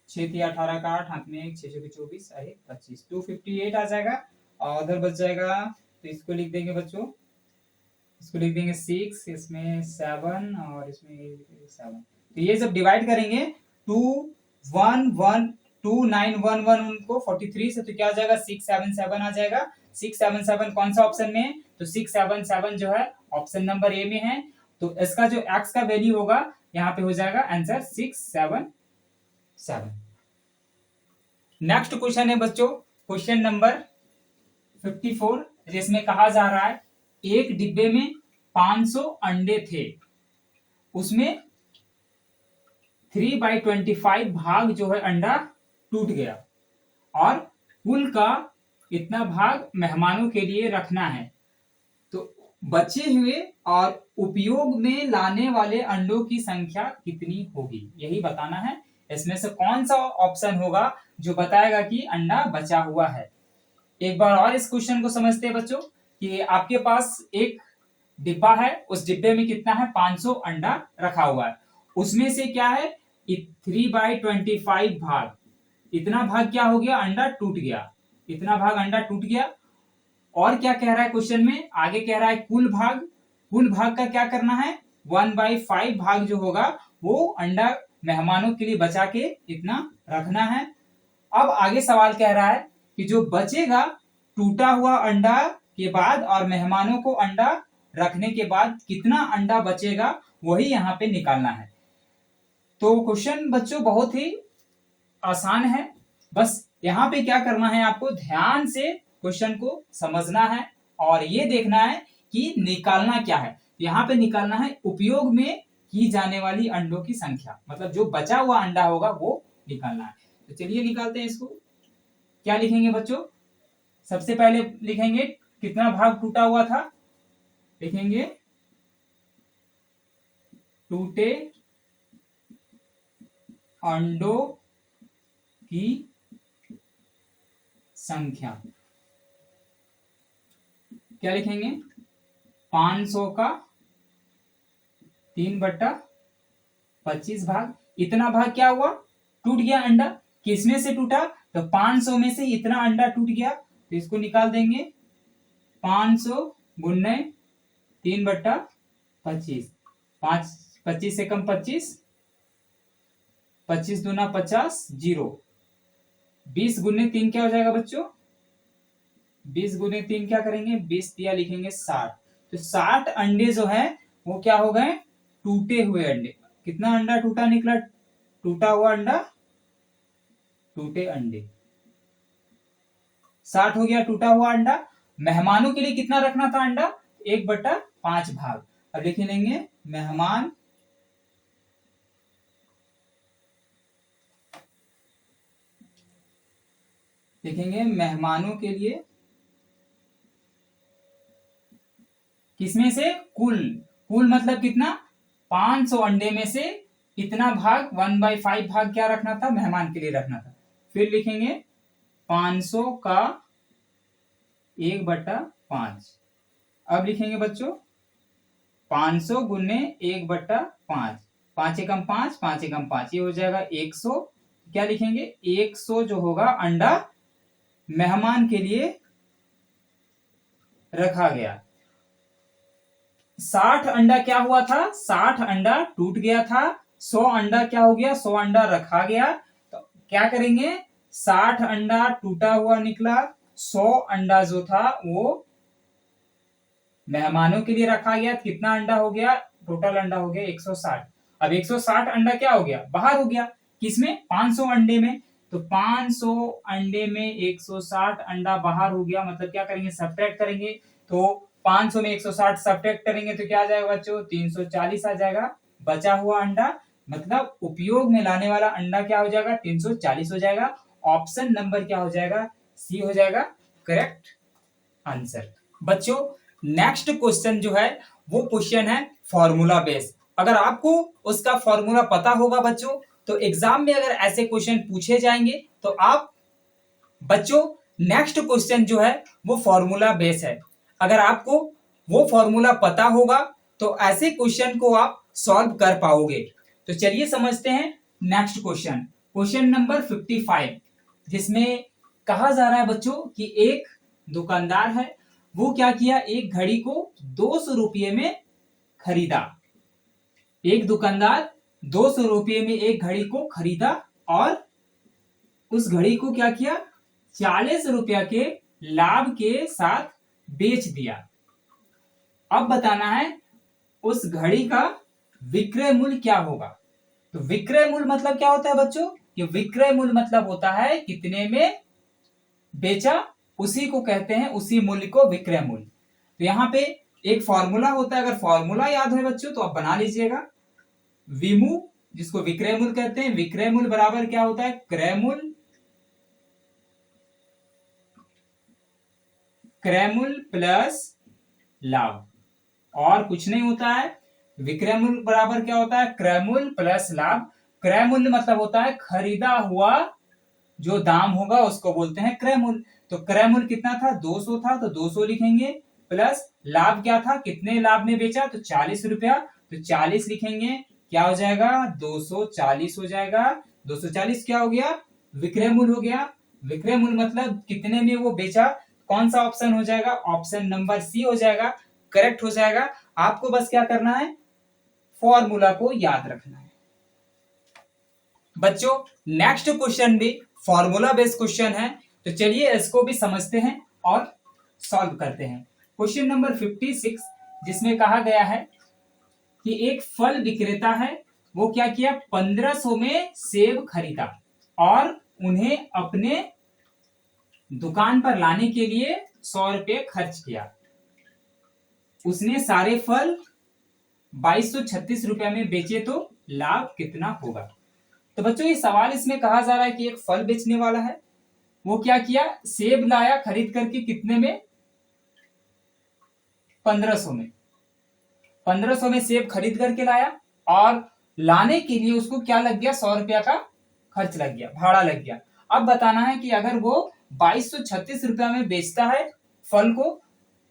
6 थी 18 का 8, हाथ में 1, 6 के 24 अरे 25, 258 आ जाएगा। और उधर बच जाएगा, तो इसको लिख देंगे बच्चों, इसको लिख देंगे 6, इसमें 7 और इसमें 7। तो ये जब डिवाइड करेंगे 2911 उनको 43 से, तो क्या आ जाएगा 677 आ जाएगा। 677 कौन सा ऑप्शन में है, तो 677 जो है ऑप्शन नंबर ए में है। तो इसका जो x का वैल्यू होगा यहाँ पे हो जाएगा आंसर 677। नेक्स्ट क्वेश्चन है बच्चों क्वेश्चन नंबर 54, जिसमें कहा जा रहा है एक डिब्बे में 500 अंडे थे, उसमें 3/25 भाग जो है अंडा टूट गया और कुल का इतना भाग मेहमानों के लिए रखना है। तो बचे हुए और उपयोग में लाने वाले अंडों की संख्या कितनी होगी, यही बताना है। इसमें से कौन सा ऑप्शन होगा जो बताएगा कि अंडा बचा हुआ है। एक बार और इस क्वेश्चन को समझते हैं बच्चों कि आपके पास एक डिब्बा है, उस डिब्बे में कितना है, 500 अंडा रखा हुआ है। उसमें से क्या है, 3/25 भाग, इतना भाग क्या हो गया, अंडा टूट गया, इतना भाग अंडा टूट गया। और क्या कह रहा है क्वेश्चन में, आगे कह रहा है कुल भाग, कुल भाग का क्या करना है, 1/5 भाग जो होगा वो अंडा मेहमानों के लिए बचा के इतना रखना है। अब आगे सवाल कह रहा है कि जो बचेगा टूटा हुआ अंडा के बाद और मेहमानों को अंडा रखने के बाद कितना अंडा बचेगा, वही यहाँ पे निकालना है। तो क्वेश्चन बच्चों बहुत ही आसान है, बस यहाँ पे क्या करना है, आपको ध्यान से क्वेश्चन को समझना है और ये देखना है कि निकालना क्या है। यहाँ पे निकालना है उपयोग में की जाने वाली अंडों की संख्या, मतलब जो बचा हुआ अंडा होगा वो निकालना है। तो चलिए निकालते हैं इसको। क्या लिखेंगे बच्चों, सबसे पहले लिखेंगे कितना भाग टूटा हुआ था, लिखेंगे टूटे अंडों की संख्या। क्या लिखेंगे, 500 का 3/25 भाग, इतना भाग क्या हुआ, टूट गया अंडा। किसमें से टूटा, तो 500 में से इतना अंडा टूट गया, तो इसको निकाल देंगे 500 गुने 3/25, 25 से कम 25, 25 दूना 50, 0, 20 गुने 3 क्या हो जाएगा बच्चों, 20 गुने 3 क्या करेंगे, 20 दिया लिखेंगे 60। तो 60 अंडे जो है वो क्या हो गए, टूटे हुए अंडे। कितना अंडा टूटा निकला, टूटा हुआ अंडा, टूटे अंडे 60 हो गया टूटा हुआ अंडा। मेहमानों के लिए कितना रखना था अंडा, 1/5 भाग। अब लिख लेंगे मेहमान लिखेंगे मेहमानों के लिए, किसमें से, कुल, कुल मतलब कितना, 500 अंडे में से इतना भाग 1/5 भाग क्या रखना था, मेहमान के लिए रखना था। फिर लिखेंगे 500 का 1/5। अब लिखेंगे बच्चों 500 गुने 1/5, 5 एकम 5, 5 एकम 5, ये हो जाएगा 100। क्या लिखेंगे, 100 जो होगा अंडा मेहमान के लिए रखा गया। 60 अंडा क्या हुआ था, 60 अंडा टूट गया था। 100 अंडा क्या हो गया, 100 अंडा रखा गया। तो क्या करेंगे, 60 अंडा टूटा हुआ निकला, 100 अंडा जो था वो मेहमानों के लिए रखा गया। कितना अंडा हो गया, टोटल अंडा हो गया 160। अब 160 अंडा क्या हो गया, बाहर हो गया, किसमें, 500 अंडे में। तो 500 अंडे में 160 अंडा बाहर हो गया, मतलब क्या करेंगे, सब्ट्रैक्ट करेंगे। तो 500 में 160 सब्ट्रैक्ट करेंगे तो क्या आ जाएगा बच्चों, 340 आ जाएगा। बचा हुआ अंडा मतलब उपयोग में लाने वाला अंडा क्या हो जाएगा, 340 हो जाएगा। ऑप्शन नंबर क्या हो जाएगा, सी हो जाएगा करेक्ट आंसर। बच्चों नेक्स्ट क्वेश्चन जो है वो क्वेश्चन है फॉर्मूला बेस। अगर आपको उसका फॉर्मूला पता होगा बच्चों, तो एग्जाम में अगर ऐसे क्वेश्चन पूछे जाएंगे तो आप बच्चों नेक्स्ट क्वेश्चन जो है वो फॉर्मूला बेस है। अगर आपको वो फॉर्मूला पता होगा तो ऐसे क्वेश्चन को आप सॉल्व कर पाओगे। तो चलिए समझते हैं नेक्स्ट क्वेश्चन, क्वेश्चन नंबर 55, जिसमें कहा जा रहा है बच्चों कि एक दुकानदार है, वो क्या किया, एक घड़ी को 200 रुपये में खरीदा। एक दुकानदार 200 रुपये में एक घड़ी को खरीदा और उस घड़ी को क्या किया, 40 रुपया के लाभ के साथ बेच दिया। अब बताना है उस घड़ी का विक्रय मूल्य क्या होगा। तो विक्रय मूल्य मतलब क्या होता है बच्चों, कि विक्रय मूल्य मतलब होता है कितने में बेचा, उसी को कहते हैं, उसी मूल्य को विक्रय मूल्य। तो यहाँ पे एक फॉर्मूला होता है, अगर फॉर्मूला याद है बच्चों तो आप बना लीजिएगा। विमू जिसको विक्रय मूल्य कहते हैं, विक्रय मूल्य बराबर क्या होता है, क्रय मूल्य क्रय मूल्य प्लस लाभ, और कुछ नहीं होता है। विक्रय मूल्य बराबर क्या होता है, क्रय मूल्य प्लस लाभ। क्रय मूल्य मतलब होता है खरीदा हुआ जो दाम होगा उसको बोलते हैं क्रय मूल्य। तो क्रय मूल्य कितना था, 200 था, तो 200 लिखेंगे, प्लस लाभ क्या था, कितने लाभ में बेचा, तो 40 रुपया, तो 40 लिखेंगे। क्या हो जाएगा, 240 हो जाएगा। 240 क्या हो गया, विक्रय मूल्य हो गया। विक्रय मूल्य मतलब कितने में वो बेचा। कौन सा ऑप्शन हो जाएगा, ऑप्शन नंबर सी हो जाएगा, करेक्ट हो जाएगा। आपको बस क्या करना है, फॉर्मूला को याद रखना है। बच्चों नेक्स्ट क्वेश्चन भी फॉर्मूला बेस्ड क्वेश्चन है, तो चलिए इसको भी समझते हैं और सॉल्व करते हैं। क्वेश्चन नंबर 56, जिसमें कहा गया है कि एक फल विक्रेता है, वो क्या किया, 1500 में सेब खरीदा और उन्हें अपने दुकान पर लाने के लिए 100 रुपये खर्च किया। उसने सारे फल 2236 रुपया में बेचे, तो लाभ कितना होगा। तो बच्चों ये सवाल इसमें कहा जा रहा है कि एक फल बेचने वाला है, वो क्या किया, सेब लाया खरीद करके, कितने में, 1500 में। 1500 में सेब खरीद करके लाया और लाने के लिए उसको क्या लग गया, 100 रुपया का खर्च लग गया, भाड़ा लग गया। अब बताना है कि अगर वो 2236 रुपया में बेचता है फल को,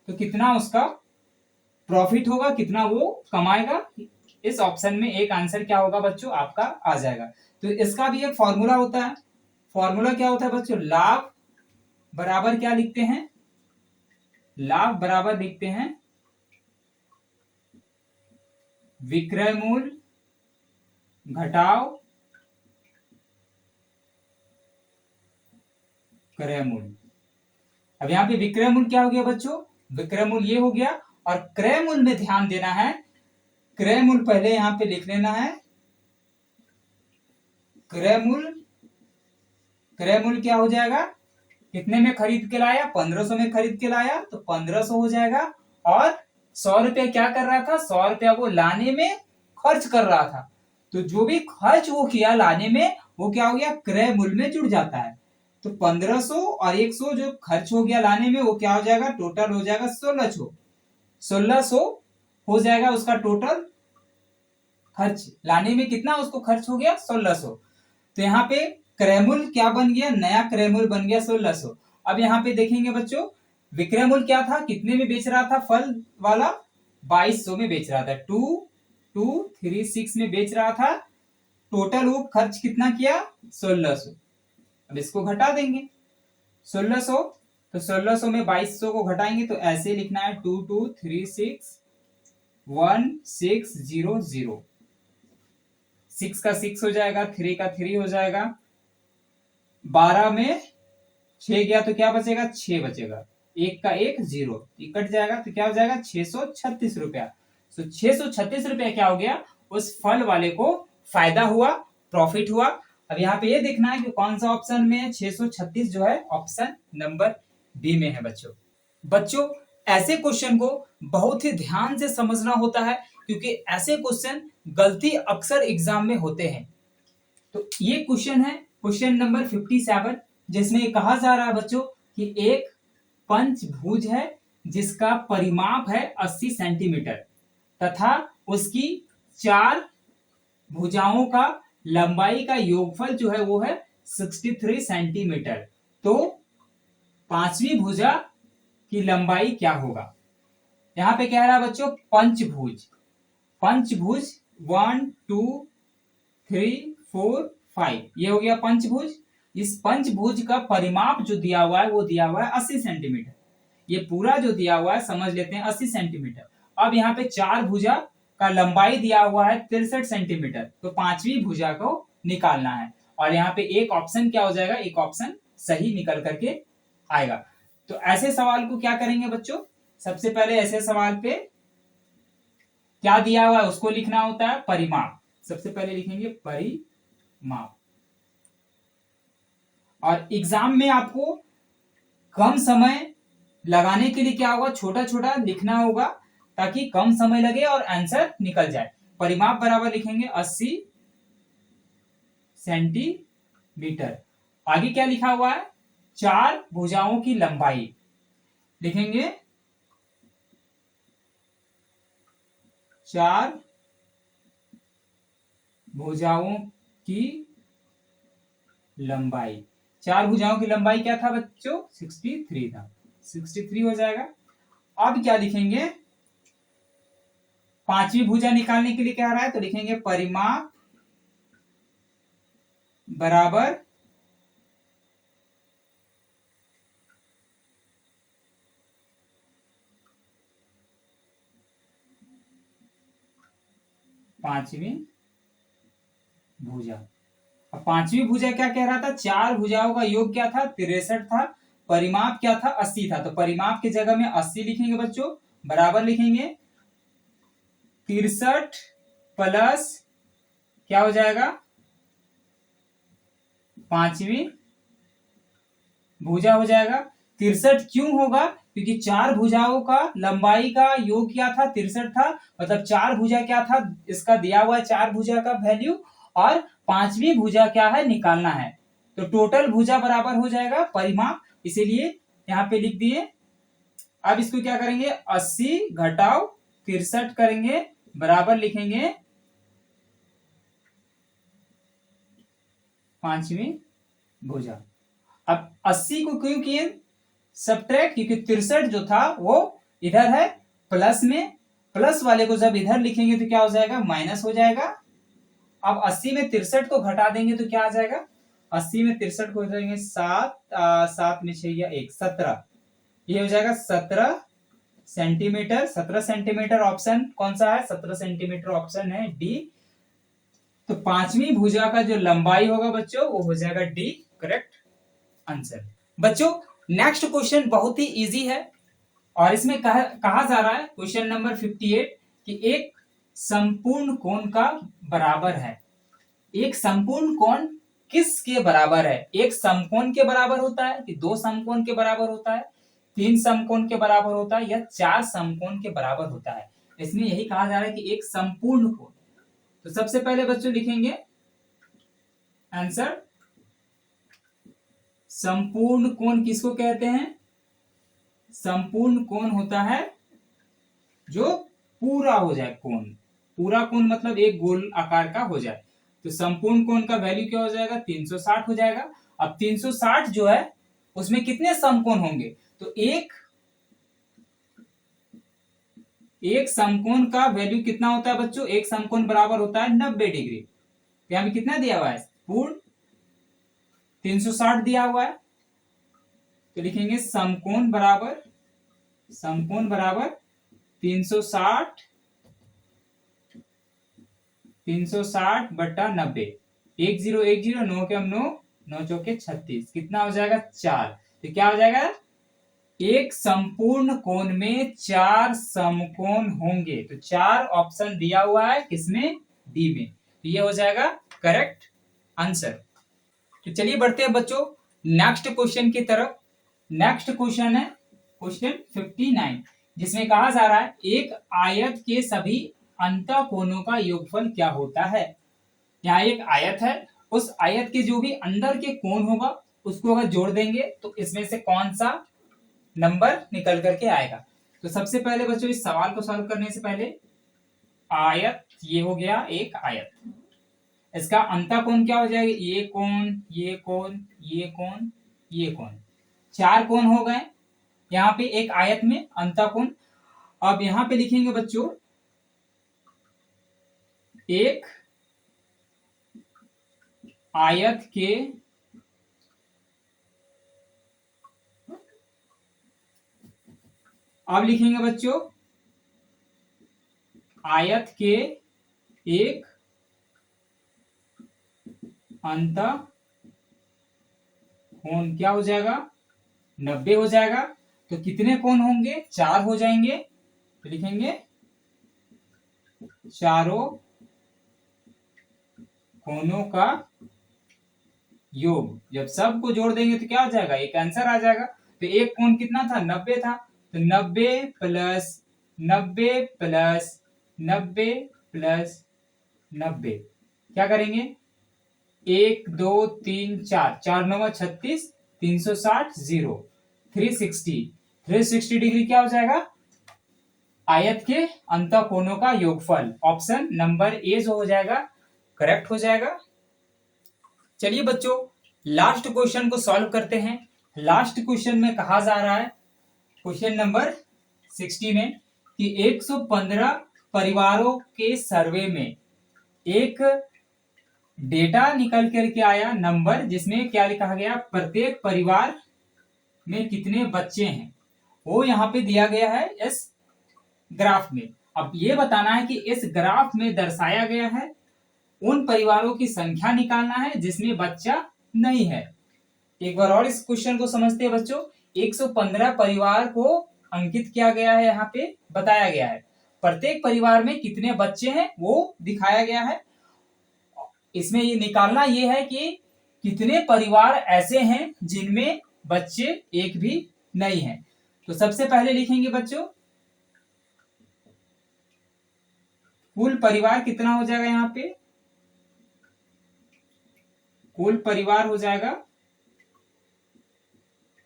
तो कितना उसका प्रॉफिट होगा, कितना वो कमाएगा। इस ऑप्शन में एक आंसर क्या होगा बच्चों, आपका आ जाएगा। तो इसका भी एक फॉर्मूला होता है। फॉर्मूला क्या होता है बच्चों, लाभ बराबर क्या लिखते हैं, लाभ बराबर लिखते हैं विक्रय मूल्य घटाओ क्रय मूल्य। अब यहां पे विक्रय मूल्य क्या हो गया बच्चों, विक्रय मूल्य ये हो गया, और क्रय मूल्य में ध्यान देना है। क्रय मूल्य पहले यहां पे लिख लेना है, क्रय मूल्य, क्रय मूल्य क्या हो जाएगा, कितने में खरीद के लाया, 1500 में खरीद के लाया, तो 1500 हो जाएगा। और 100 रुपया क्या कर रहा था, 100 रुपया वो लाने में खर्च कर रहा था, तो जो भी खर्च वो किया लाने में, वो क्या हो गया, क्रय मूल्य में जुड़ जाता है। तो 1500 और 100 जो खर्च हो गया लाने में, वो क्या हो जाएगा, टोटल हो जाएगा 1600। 1600 हो जाएगा उसका टोटल खर्च, लाने में कितना उसको खर्च हो गया, 1600। तो यहाँ पे क्रय मूल्य क्या बन गया, नया क्रय मूल्य बन गया 1600। अब यहाँ पे देखेंगे बच्चों, विक्रय मूल्य क्या था, कितने में बेच रहा था फल वाला, 2200 में बेच रहा था, 2236 में बेच रहा था। टोटल वो खर्च कितना किया, 1600। अब इसको घटा देंगे, 1600, तो 1600 में 2200 को घटाएंगे, तो ऐसे लिखना है 22361600। 6 का 6 हो जाएगा, 3 का 3 हो जाएगा, 12 में 6 गया तो क्या बचेगा, 6 बचेगा, 1 का 1 0, कट जाएगा, तो क्या हो जाएगा, 636 रुपया। तो 636 रुपया क्या हो गया, उस फल वाले को फायदा हुआ, प्रॉफिट हुआ। अब यहाँ पे ये देखना है कि कौन सा ऑप्शन में है, 636 जो है ऑप्शन नंबर बी में है बच्चों। बच्चों ऐसे क्वेश्चन को बहुत ही ध्यान से समझना होता है, क्योंकि ऐसे क्वेश्चन गलती अक्सर एग्जाम में होते हैं। तो ये क्वेश्चन है क्वेश्चन नंबर 57, जिसमें कहा जा रहा है बच्चों कि एक पंचभुज है जिसका परिमाप है 80 सेंटीमीटर तथा उसकी 4 भुजाओं का लंबाई का योगफल जो है वो है 63 सेंटीमीटर। तो पांचवी भुजा की लंबाई क्या होगा। यहां पे कह रहा है बच्चों पंचभुज, पंचभुज 1 2 3 4 5, ये हो गया पंचभुज। इस पंचभुज का परिमाप जो दिया हुआ है वो दिया हुआ है 80 सेंटीमीटर। ये पूरा जो दिया हुआ है समझ लेते हैं 80 सेंटीमीटर। अब यहाँ पे 4 भुजा का लंबाई दिया हुआ है 63 सेंटीमीटर, तो पांचवी भुजा को निकालना है। और यहाँ पे एक ऑप्शन क्या हो जाएगा, एक ऑप्शन सही निकल करके आएगा। तो ऐसे सवाल को क्या करेंगे बच्चों, सबसे पहले ऐसे सवाल पे क्या दिया हुआ है उसको लिखना होता है परिमाप। सबसे पहले लिखेंगे परिमाप। और एग्जाम में आपको कम समय लगाने के लिए क्या होगा, छोटा छोटा लिखना होगा ताकि कम समय लगे और आंसर निकल जाए। परिमाप बराबर लिखेंगे 80 सेंटीमीटर। आगे क्या लिखा हुआ है, 4 भुजाओं की लंबाई। लिखेंगे 4 भुजाओं की लंबाई। 4 भुजाओं की लंबाई क्या था बच्चों? 63 था। 63 हो जाएगा। अब क्या लिखेंगे? पांचवी भुजा निकालने के लिए क्या आ रहा है, तो लिखेंगे परिमाप बराबर पांचवी भुजा। अब पांचवी भुजा क्या कह रहा था? 4 भुजाओं का योग क्या था? 63 था। परिमाप क्या था? 80 था। तो परिमाप की जगह में 80 लिखेंगे बच्चों, बराबर लिखेंगे 63 प्लस क्या हो जाएगा? पांचवी भुजा हो जाएगा। 63 क्यों होगा? क्योंकि 4 भुजाओं का लंबाई का योग क्या था? 63 था। मतलब 4 भुजा क्या था? इसका दिया हुआ है 4 भुजा का वैल्यू, और पांचवी भुजा क्या है निकालना है। तो टोटल भुजा बराबर हो जाएगा परिमाप, इसीलिए यहां पे लिख दिए। अब इसको क्या करेंगे? 80 घटाओ 63 करेंगे, बराबर लिखेंगे पांचवी भुजा। अब 80 को क्यों किए सब्ट्रैक्ट? क्योंकि 63 जो था वो इधर है प्लस में, प्लस वाले को जब इधर लिखेंगे तो क्या हो जाएगा? माइनस हो जाएगा। अब 80 में 63 को घटा देंगे तो क्या आ जाएगा? 80 में 63 को जाएंगे 7, 7 में 6 या 1, 17। ये हो जाएगा 17 सेंटीमीटर। 17 सेंटीमीटर ऑप्शन कौन सा है? 17 सेंटीमीटर ऑप्शन है डी। तो पांचवी भुजा का जो लंबाई होगा बच्चों वो हो जाएगा डी, करेक्ट आंसर। बच्चों नेक्स्ट क्वेश्चन बहुत ही इजी है, और इसमें कहा जा रहा है क्वेश्चन नंबर 58 कि एक संपूर्ण कोण का बराबर है। एक संपूर्ण कोण किसके बराबर है? एक समकोण के बराबर होता है कि 2 समकोण के बराबर होता है, 3 समकोण के बराबर होता है, या 4 समकोण के बराबर होता है? इसमें यही कहा जा रहा है कि एक संपूर्ण कोण। तो सबसे पहले बच्चों लिखेंगे आंसर, संपूर्ण कोण किसको कहते हैं? संपूर्ण कोण होता है जो पूरा हो जाए कोण। पूरा कोण मतलब एक गोल आकार का हो जाए। तो संपूर्ण कोण का वैल्यू क्या हो जाएगा? 360 हो जाएगा। अब 360 जो है उसमें कितने समकोण होंगे? तो एक समकोण का वैल्यू कितना होता है बच्चों? एक समकोण बराबर होता है 90 डिग्री। यहां में कितना दिया हुआ है? पूर्ण 360 दिया हुआ है। तो लिखेंगे समकोण बराबर 360 बटा 90। 1010, 9 के हम 9, 9 चौके 36, कितना हो जाएगा? 4। तो क्या हो जाएगा? एक संपूर्ण कोण में 4 समकोण होंगे। तो 4 ऑप्शन दिया हुआ है किसमें? डी में। तो ये हो जाएगा करेक्ट आंसर। तो चलिए बढ़ते हैं बच्चों नेक्स्ट क्वेश्चन की तरफ। नेक्स्ट क्वेश्चन है क्वेश्चन 59, जिसमें कहा जा रहा है एक आयत के सभी अंतःकोणों का योगफल क्या होता है। यहाँ एक आयत है, उस आयत के जो भी अंदर के कोण होगा उसको अगर जोड़ देंगे तो इसमें से कौन सा नंबर निकल करके आएगा। तो सबसे पहले बच्चों इस सवाल को सॉल्व करने से पहले, आयत ये हो गया एक आयत, इसका अंतःकोण क्या हो जाएगा? ये कोण, ये कोण, ये कोण, ये कोण, 4 कोण हो गए यहाँ पे एक आयत में अंतःकोण। अब यहां पे लिखेंगे बच्चों एक आयत के अब लिखेंगे बच्चों आयत के एक अंतःकोण क्या हो जाएगा? 90 हो जाएगा। तो कितने कोण होंगे? 4 हो जाएंगे। तो लिखेंगे चारों कोणों का योग। जब सबको जोड़ देंगे तो क्या हो जाएगा? एक आंसर आ जाएगा। तो एक कोण कितना था? 90 था। तो 90 प्लस 90 प्लस 90 प्लस 90 क्या करेंगे? 1 2 3 4, 4 9 36, 360 0, 360 360 डिग्री क्या हो जाएगा, आयत के अंतःकोणों का योगफल। ऑप्शन नंबर ए जो हो जाएगा करेक्ट हो जाएगा। चलिए बच्चों लास्ट क्वेश्चन को सॉल्व करते हैं। लास्ट क्वेश्चन में कहा जा रहा है, क्वेश्चन नंबर 60 में, कि 115 परिवारों के सर्वे में एक डेटा निकल करके आया नंबर, जिसमें क्या लिखा गया, प्रत्येक परिवार में कितने बच्चे हैं, वो यहाँ पे दिया गया है इस ग्राफ में। अब ये बताना है कि इस ग्राफ में दर्शाया गया है उन परिवारों की संख्या निकालना है जिसमें बच्चा नहीं है। एक बार और इस क्वेश्चन को समझते हैं बच्चों। 115 परिवार को अंकित किया गया है, यहाँ पे बताया गया है प्रत्येक परिवार में कितने बच्चे हैं वो दिखाया गया है। इसमें ये निकालना ये है कि कितने परिवार ऐसे हैं जिनमें बच्चे एक भी नहीं है। तो सबसे पहले लिखेंगे बच्चों कुल परिवार कितना हो जाएगा, यहाँ पे कुल परिवार हो जाएगा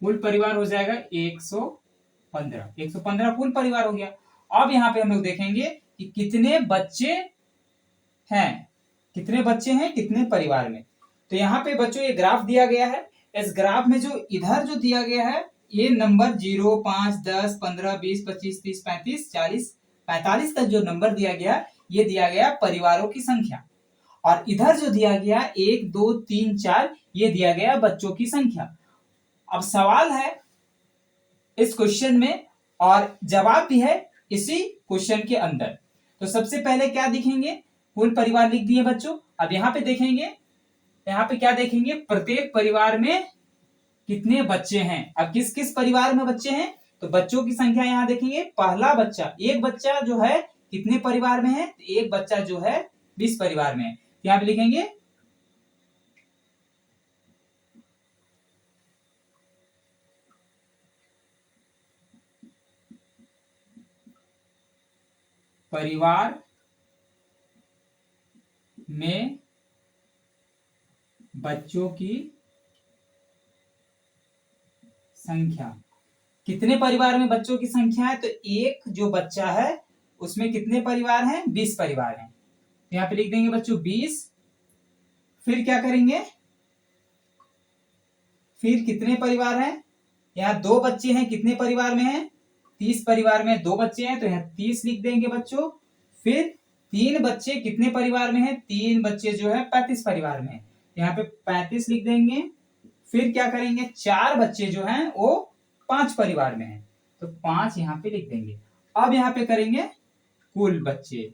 115 कुल परिवार हो गया। अब यहाँ पे हम लोग देखेंगे कि कितने बच्चे हैं कितने परिवार में। तो यहाँ पे बच्चों ये ग्राफ दिया गया है। इस ग्राफ में जो इधर जो दिया गया है ये नंबर 0, 5, 10, 15, 20, 25, 30, 35, 40, 45 तक जो नंबर दिया गया ये दिया गया परिवारों की संख्या। और इधर जो दिया गया 1, 2, 3, 4 ये दिया गया बच्चों की संख्या। अब सवाल है इस क्वेश्चन में और जवाब भी है इसी क्वेश्चन के अंदर। तो सबसे पहले क्या दिखेंगे, कुल परिवार लिख दिए बच्चों। अब यहाँ पे देखेंगे, यहाँ पे क्या देखेंगे, प्रत्येक परिवार में कितने बच्चे हैं। अब किस किस परिवार में बच्चे हैं, तो बच्चों की संख्या यहाँ देखेंगे। पहला बच्चा, एक बच्चा जो है कितने परिवार में है, एक बच्चा जो है 20 परिवार में है। यहाँ पे लिखेंगे परिवार में बच्चों की संख्या, कितने परिवार में बच्चों की संख्या है, तो एक जो बच्चा है उसमें कितने परिवार हैं, 20 परिवार हैं। यहाँ पे लिख देंगे बच्चों 20। फिर क्या करेंगे, फिर कितने परिवार हैं, यहाँ 2 बच्चे हैं, कितने परिवार में हैं, 30 परिवार में 2 बच्चे हैं तो यहाँ 30 लिख देंगे बच्चों। फिर 3 बच्चे कितने परिवार में हैं, 3 बच्चे जो है 35 परिवार में है, यहाँ पे 35 लिख देंगे। फिर क्या करेंगे, 4 बच्चे जो हैं वो 5 परिवार में हैं तो 5 यहाँ पे लिख देंगे। अब यहाँ पे करेंगे कुल बच्चे,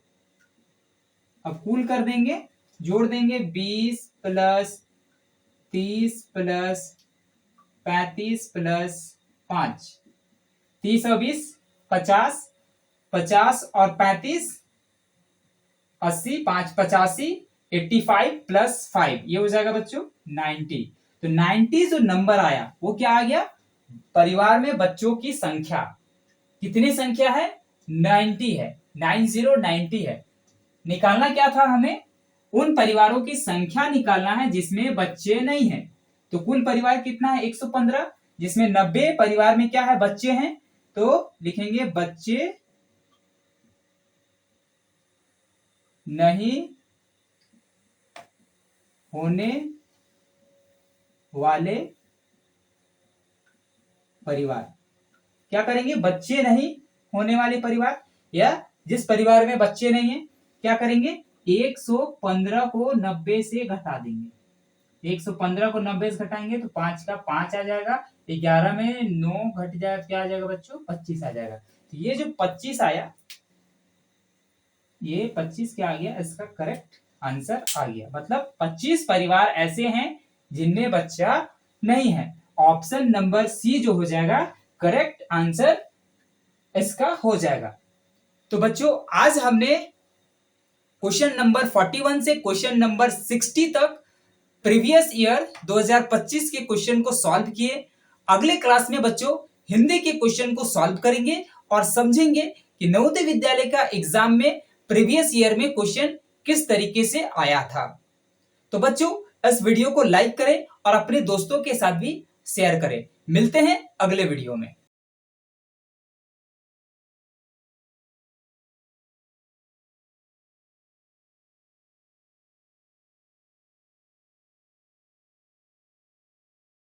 अब कुल कर देंगे, जोड़ देंगे 20 प्लस 30 प्लस 35 प्लस 5, 30 और 20 50, 50 और 35 80, 5 85, 85 प्लस 5 ये हो जाएगा बच्चों 90। तो 90 जो नंबर आया वो क्या आ गया, परिवार में बच्चों की संख्या। कितनी संख्या है, 90 है, 90 है। निकालना क्या था हमें, उन परिवारों की संख्या निकालना है जिसमें बच्चे नहीं हैं। तो कुल परिवार कितना है 115, जिसमें 90 परिवार में क्या है, बच्चे हैं। तो लिखेंगे बच्चे नहीं होने वाले परिवार। क्या करेंगे, बच्चे नहीं होने वाले परिवार, या जिस परिवार में बच्चे नहीं है क्या करेंगे, 115 को 90 से घटा देंगे। 115 को 90 से घटाएंगे तो 5 का 5 आ जाएगा, 11 में 9 घट जाएगा, क्या आ जाएगा बच्चों, 25 आ जाएगा। तो ये जो 25 आया, ये 25 क्या आ गया, इसका करेक्ट आंसर आ गया। मतलब 25 परिवार ऐसे हैं जिनमें बच्चा नहीं है। ऑप्शन नंबर सी जो हो जाएगा करेक्ट आंसर इसका हो जाएगा। तो बच्चों आज हमने क्वेश्चन नंबर 41 से क्वेश्चन नंबर 60 तक प्रीवियस ईयर 2025 के क्वेश्चन को सॉल्व किए। अगले क्लास में बच्चों हिंदी के क्वेश्चन को सॉल्व करेंगे और समझेंगे कि नवोदय विद्यालय का एग्जाम में प्रीवियस ईयर में क्वेश्चन किस तरीके से आया था। तो बच्चों इस वीडियो को लाइक करें और अपने दोस्तों के साथ भी शेयर करें। मिलते हैं अगले वीडियो में।